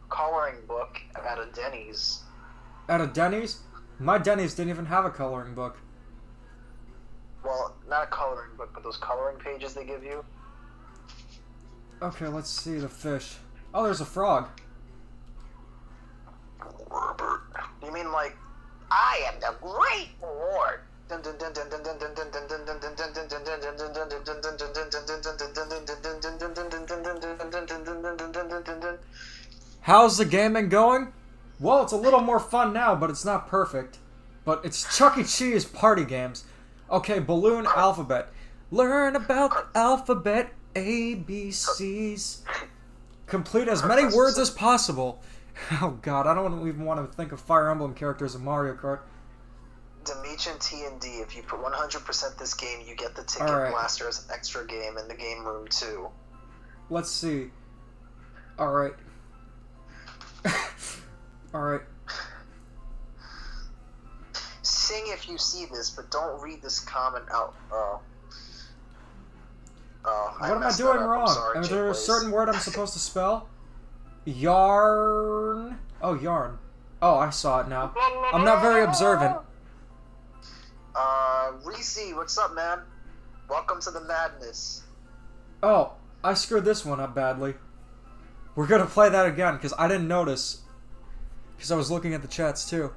coloring book at a Denny's. At a Denny's? My Denny's didn't even have a coloring book. Well, not a coloring book, but those coloring pages they give you. Okay, let's see the fish. Oh, there's a frog. You mean like, I am the great reward? How's the gaming going? Well, it's a little more fun now, but it's not perfect. But it's Chuck E. Cheese party games. Okay, Balloon Alphabet. Learn about the alphabet, ABCs. Complete as many words as possible. Oh god, I don't even want to think of Fire Emblem characters in Mario Kart. Demeech and T&D, if you put 100% this game, you get the Ticket Alright. Blaster as an extra game in the game room too. Let's see. Alright. Alright. Sing if you see this, but don't read this comment out. What am I doing wrong? Sorry, Is there a Jake, certain word I'm supposed to spell? Yarn. Oh, yarn. Oh, I saw it now. I'm not very observant. Reese, what's up, man? Welcome to the madness. Oh, I screwed this one up badly. We're gonna play that again, because I didn't notice. Because I was looking at the chats, too.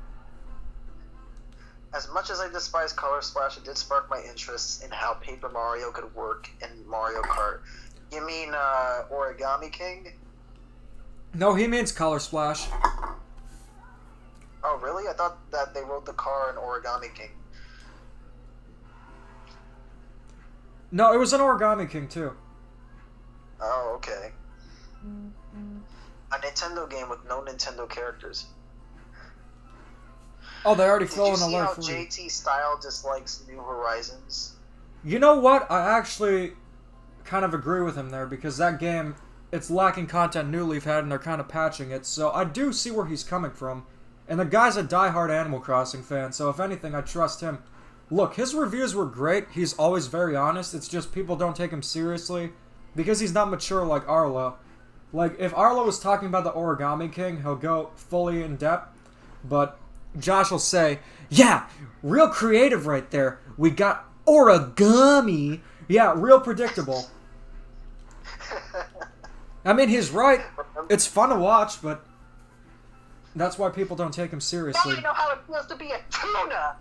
As much as I despise Color Splash, it did spark my interest in how Paper Mario could work in Mario Kart. You mean, Origami King? No, he means Color Splash. Oh, really? I thought that they wrote the car in Origami King. No, it was an Origami King, too. Oh, okay. A Nintendo game with no Nintendo characters. Oh, they already Did fell you in see alert how for me. JT Style dislikes New Horizons? You know what? I actually kind of agree with him there, because that game, it's lacking content New Leaf had, and they're kind of patching it, so I do see where he's coming from. And the guy's a diehard Animal Crossing fan, so if anything, I trust him. Look, his reviews were great. He's always very honest. It's just people don't take him seriously because he's not mature like Arlo. Like, if Arlo was talking about the Origami King, he'll go fully in depth. But Josh will say, yeah, real creative right there. We got origami. Yeah, real predictable. I mean, he's right. It's fun to watch, but that's why people don't take him seriously. Now I know how it feels to be a tuna!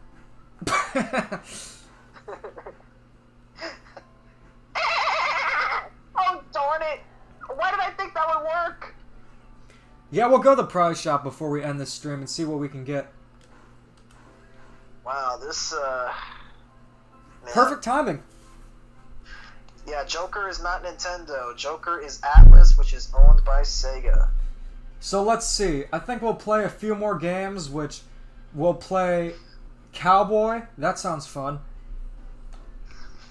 Oh, darn it! Why did I think that would work? Yeah, we'll go to the prize shop before we end this stream and see what we can get. Wow, this, man. Perfect timing. Yeah, Joker is not Nintendo. Joker is Atlas, which is owned by Sega. So let's see. I think we'll play a few more games, which we'll play Cowboy. That sounds fun.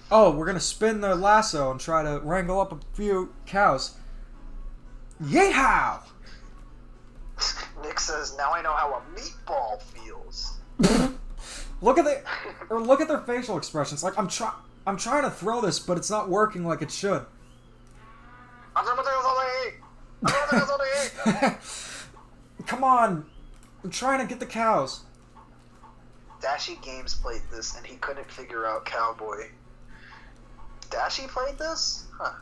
Oh, we're going to spin the lasso and try to wrangle up a few cows. Yeehaw! Nick says, now I know how a meatball feels. Look at their facial expressions. Like, I'm trying to throw this, but it's not working like it should. Come on. I'm trying to get the cows. Dashi Games played this, and he couldn't figure out Cowboy. Dashi played this? Huh.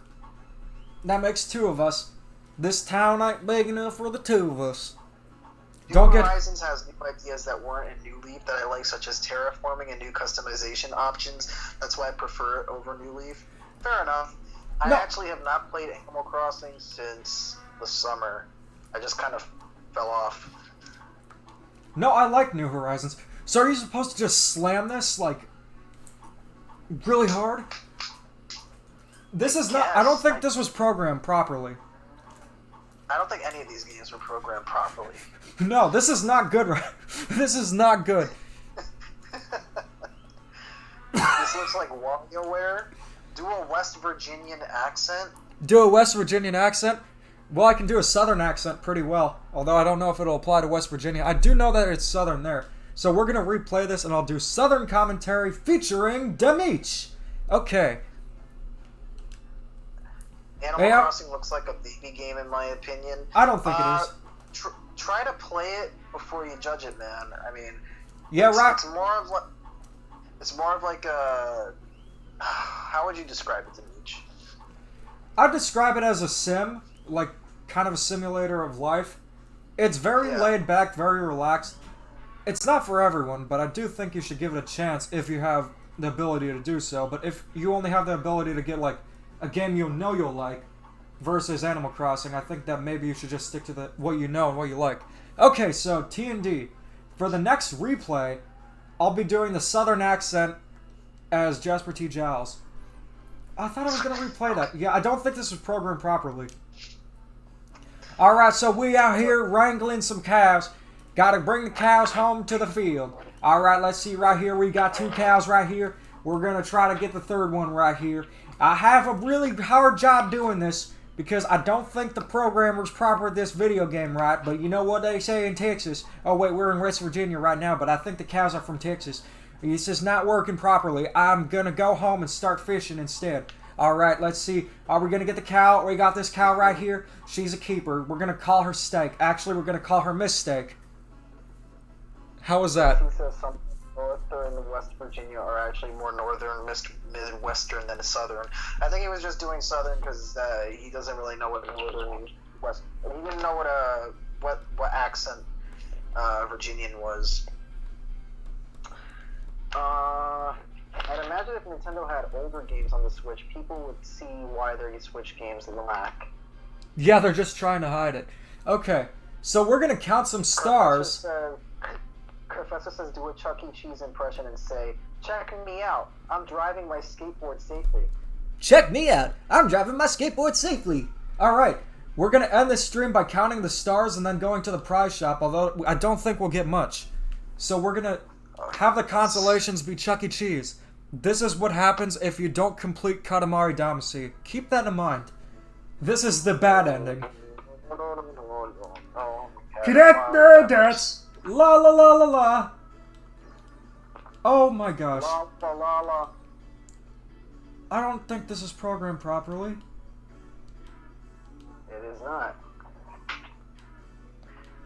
That makes two of us. This town ain't big enough for the two of us. New Horizons has new ideas that weren't in New Leaf that I like, such as terraforming and new customization options. That's why I prefer it over New Leaf. Fair enough. I actually have not played Animal Crossing since the summer. I just kind of fell off. No, I like New Horizons. So are you supposed to just slam this, like, really hard? This is not... I don't think this was programmed properly. I don't think any of these games were programmed properly. No, this is not good, right? This is not good. This looks like WarioWare. Do a West Virginian accent. Do a West Virginian accent? Well, I can do a Southern accent pretty well, although I don't know if it'll apply to West Virginia. I do know that it's Southern there. So we're going to replay this, and I'll do Southern commentary featuring Demeech. Okay. Animal Crossing looks like a baby game, in my opinion. I don't think it is. Try to play it before you judge it, man. I mean, yeah, right. It's more of like a. How would you describe it, Demeech? I'd describe it as a sim, like kind of a simulator of life. It's very laid back, very relaxed. It's not for everyone, but I do think you should give it a chance if you have the ability to do so. But if you only have the ability to get like a game you'll like versus Animal Crossing, I think that maybe you should just stick to what you know and what you like. Okay, so T&D. For the next replay, I'll be doing the Southern accent as Jasper T. Giles. I thought I was going to replay that. Yeah, I don't think this was programmed properly. Alright, so we out here wrangling some cows. Gotta bring the cows home to the field. Alright, let's see right here. We got 2 cows right here. We're going to try to get the 3rd one right here. I have a really hard job doing this because I don't think the programmers proper this video game right. But you know what they say in Texas. Oh wait, we're in West Virginia right now, but I think the cows are from Texas. It's just not working properly. I'm going to go home and start fishing instead. Alright, let's see. Are we going to get the cow? We got this cow right here. She's a keeper. We're going to call her Steak. Actually, we're going to call her Miss Steak. How was that? He says some northern West Virginia are actually more northern, midwestern than southern. I think he was just doing southern because he doesn't really know what northern west. He didn't know what accent Virginian was. I'd imagine if Nintendo had older games on the Switch, people would see why their Switch games lack. Yeah, they're just trying to hide it. Okay, so we're gonna count some stars. Professor says, do a Chuck E. Cheese impression and say, check me out, I'm driving my skateboard safely. Check me out, I'm driving my skateboard safely. Alright, we're going to end this stream by counting the stars and then going to the prize shop, although I don't think we'll get much. So we're going to have the consolations be Chuck E. Cheese. This is what happens if you don't complete Katamari Damacy. Keep that in mind. This is the bad ending. Connect the dots! La la la la la. Oh my gosh. La la la la. I don't think this is programmed properly. It is not.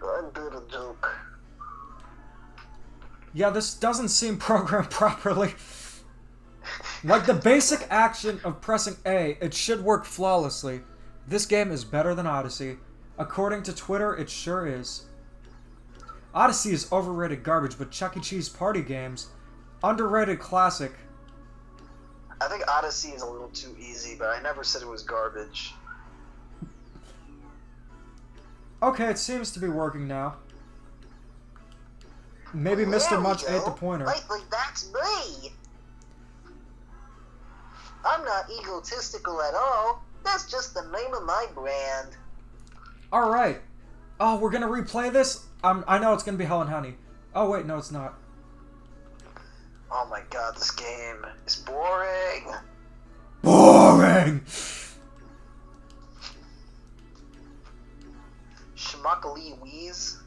I did a joke. Yeah, this doesn't seem programmed properly. Like the basic action of pressing A, it should work flawlessly. This game is better than Odyssey. According to Twitter, it sure is. Odyssey is overrated garbage, but Chuck E. Cheese party games, underrated classic. I think Odyssey is a little too easy, but I never said it was garbage. Okay, it seems to be working now. Maybe Mr. Munch ate the pointer. Lately, that's me. I'm not egotistical at all. That's just the name of my brand. Alright. Oh, we're gonna replay this? I know it's gonna be Hell and Honey. Oh wait, no it's not. Oh my god, this game is boring. Boring! Schmuckly Wheeze.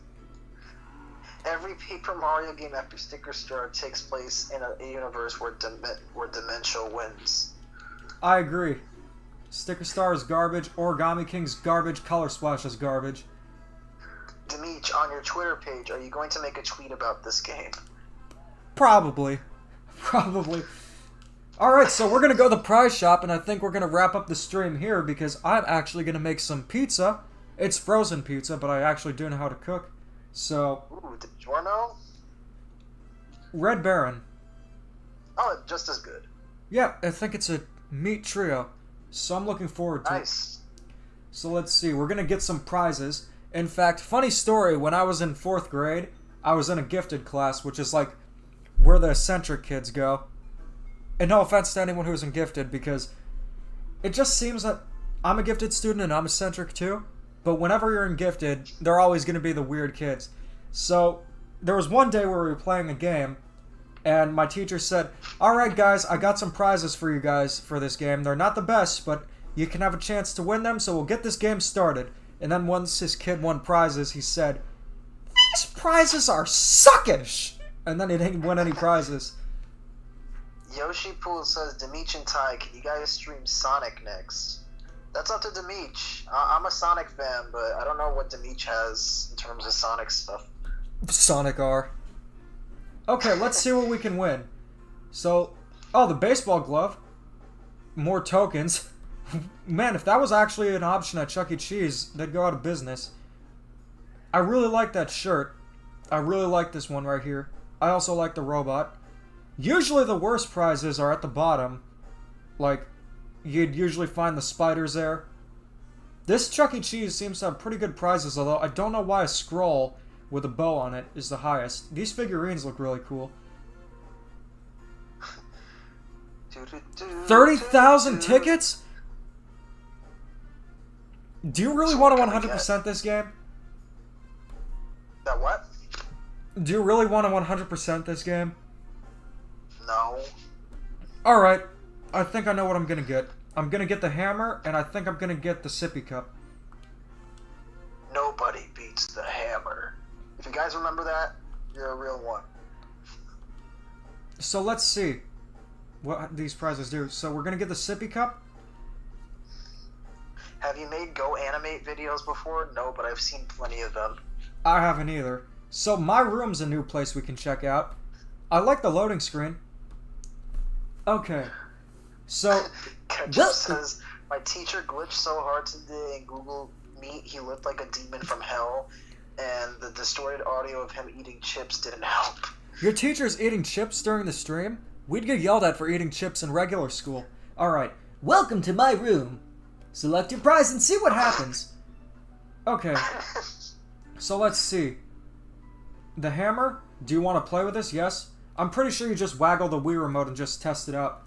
Every Paper Mario game after Sticker Star takes place in a universe where Dementia wins. I agree. Sticker Star is garbage, Origami King's garbage, Color Splash is garbage. Demeech, on your Twitter page, are you going to make a tweet about this game? Probably. Probably. Alright, so we're going to go to the prize shop, and I think we're going to wrap up the stream here because I'm actually going to make some pizza. It's frozen pizza, but I actually do know how to cook. So... Ooh, DiGiorno? Red Baron. Oh, just as good. Yeah, I think it's a meat trio. So I'm looking forward to it. So let's see, we're going to get some prizes. In fact, funny story, when I was in 4th grade, I was in a gifted class, which is like where the eccentric kids go. And no offense to anyone who's in gifted, because it just seems that I'm a gifted student and I'm eccentric too. But whenever you're in gifted, they're always going to be the weird kids. So there was one day where we were playing a game, And my teacher said, "Alright guys, I got some prizes for you guys for this game. They're not the best, but you can have a chance to win them, so we'll get this game started." And then once his kid won prizes, he said, "These prizes are suckish!" And then he didn't win any prizes. Yoshi Pool says, Demeech and Ty, can you guys stream Sonic next? That's up to Demeech. I'm a Sonic fan, but I don't know what Demeech has in terms of Sonic stuff. Sonic R. Okay, let's see what we can win. So, oh, the baseball glove. More tokens. Man, if that was actually an option at Chuck E. Cheese, they'd go out of business. I really like that shirt. I really like this one right here. I also like the robot. Usually the worst prizes are at the bottom. Like, you'd usually find the spiders there. This Chuck E. Cheese seems to have pretty good prizes, although I don't know why a scroll with a bow on it is the highest. These figurines look really cool. 30,000 tickets? Do you really want to 100% this game? That what? Do you really want to 100% this game? No. Alright, I think I know what I'm gonna get. I'm gonna get the hammer, and I think I'm gonna get the sippy cup. Nobody beats the hammer. If you guys remember that, you're a real one. So let's see what these prizes do. So we're gonna get the sippy cup. Have you made Go Animate videos before? No, but I've seen plenty of them. I haven't either. So my room's a new place we can check out. I like the loading screen. Okay. So, Ketchup says, my teacher glitched so hard today in Google Meet, he looked like a demon from hell, and the distorted audio of him eating chips didn't help. your teacher's eating chips during the stream? We'd get yelled at for eating chips in regular school. Alright. Welcome to my room. Select your prize and see what happens. Okay. So let's see. The hammer? Do you want to play with this? Yes? I'm pretty sure you just waggle the Wii remote and just test it out.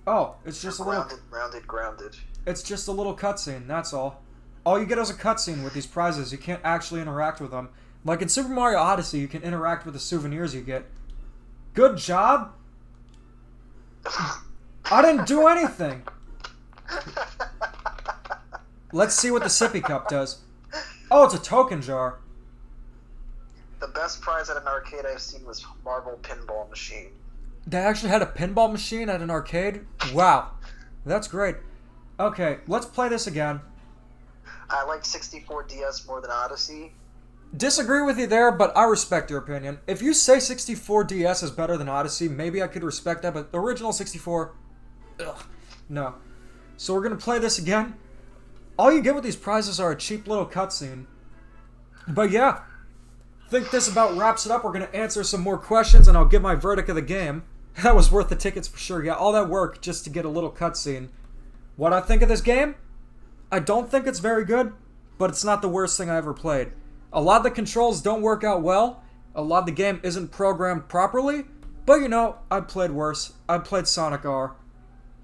Oh, it's just a little... Grounded. It's just a little cutscene, that's all. All you get is a cutscene with these prizes. You can't actually interact with them. Like in Super Mario Odyssey, you can interact with the souvenirs you get. Good job! I didn't do anything! Let's see what the sippy cup does. Oh, it's a token jar. The best prize at an arcade I've seen was Marble Pinball Machine. They actually had a pinball machine at an arcade? Wow. That's great. Okay, let's play this again. I like 64 DS more than Odyssey. Disagree with you there, but I respect your opinion. If you say 64 DS is better than Odyssey, maybe I could respect that, but the original 64... Ugh. No. So we're gonna play this again. All you get with these prizes are a cheap little cutscene. But yeah, I think this about wraps it up. We're gonna answer some more questions and I'll give my verdict of the game. That was worth the tickets for sure. Yeah, all that work just to get a little cutscene. What I think of this game? I don't think it's very good, but it's not the worst thing I ever played. A lot of the controls don't work out well. A lot of the game isn't programmed properly. But you know, I played worse. I played Sonic R.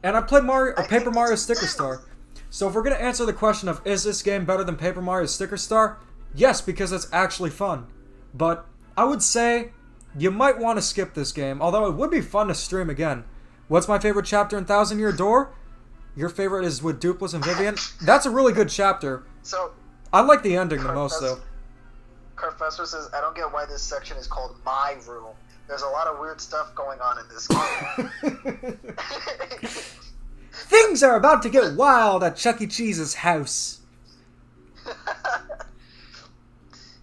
And I played Paper Mario Sticker Star. So if we're going to answer the question of is this game better than Paper Mario Sticker Star? Yes, because it's actually fun. But I would say you might want to skip this game, although it would be fun to stream again. What's my favorite chapter in Thousand Year Door? Your favorite is with Dupless and Vivian? That's a really good chapter. So I like the ending the most, though. Professor says, I don't get why this section is called My Room. There's a lot of weird stuff going on in this game. Things are about to get wild at Chuck E. Cheese's house.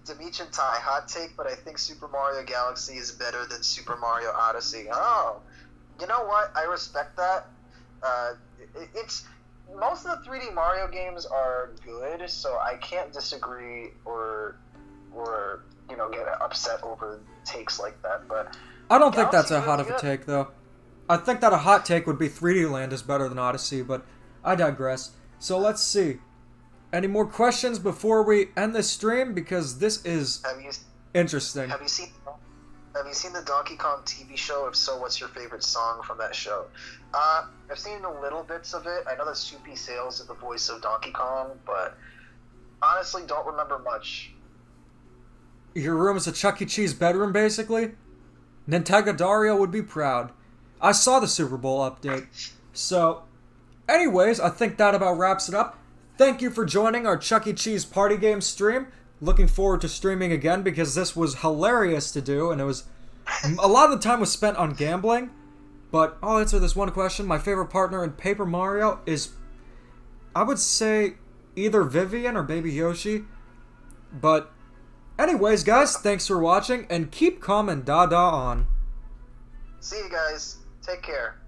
Demeech and Ty, hot take, but I think Super Mario Galaxy is better than Super Mario Odyssey. Oh, you know what? I respect that. It's most of the 3D Mario games are good, so I can't disagree or you know get upset over takes like that. But I don't think that's a Galaxy's hot really of a good. take, though. I think that a hot take would be 3D Land is better than Odyssey, but I digress. So let's see. Any more questions before we end this stream? Because this is interesting. Have you seen the Donkey Kong TV show? If so, what's your favorite song from that show? I've seen the little bits of it. I know that Soupy Sales is the voice of Donkey Kong, but honestly, don't remember much. Your room is a Chuck E. Cheese bedroom, basically? Nintendo Dario would be proud. I saw the Super Bowl update. So, anyways, I think that about wraps it up. Thank you for joining our Chuck E. Cheese party game stream. Looking forward to streaming again because this was hilarious to do, and it was... a lot of the time was spent on gambling. But I'll answer this one question. My favorite partner in Paper Mario is... I would say either Vivian or Baby Yoshi. But anyways, guys, thanks for watching, and keep calm and da-da on. See you guys. Take care.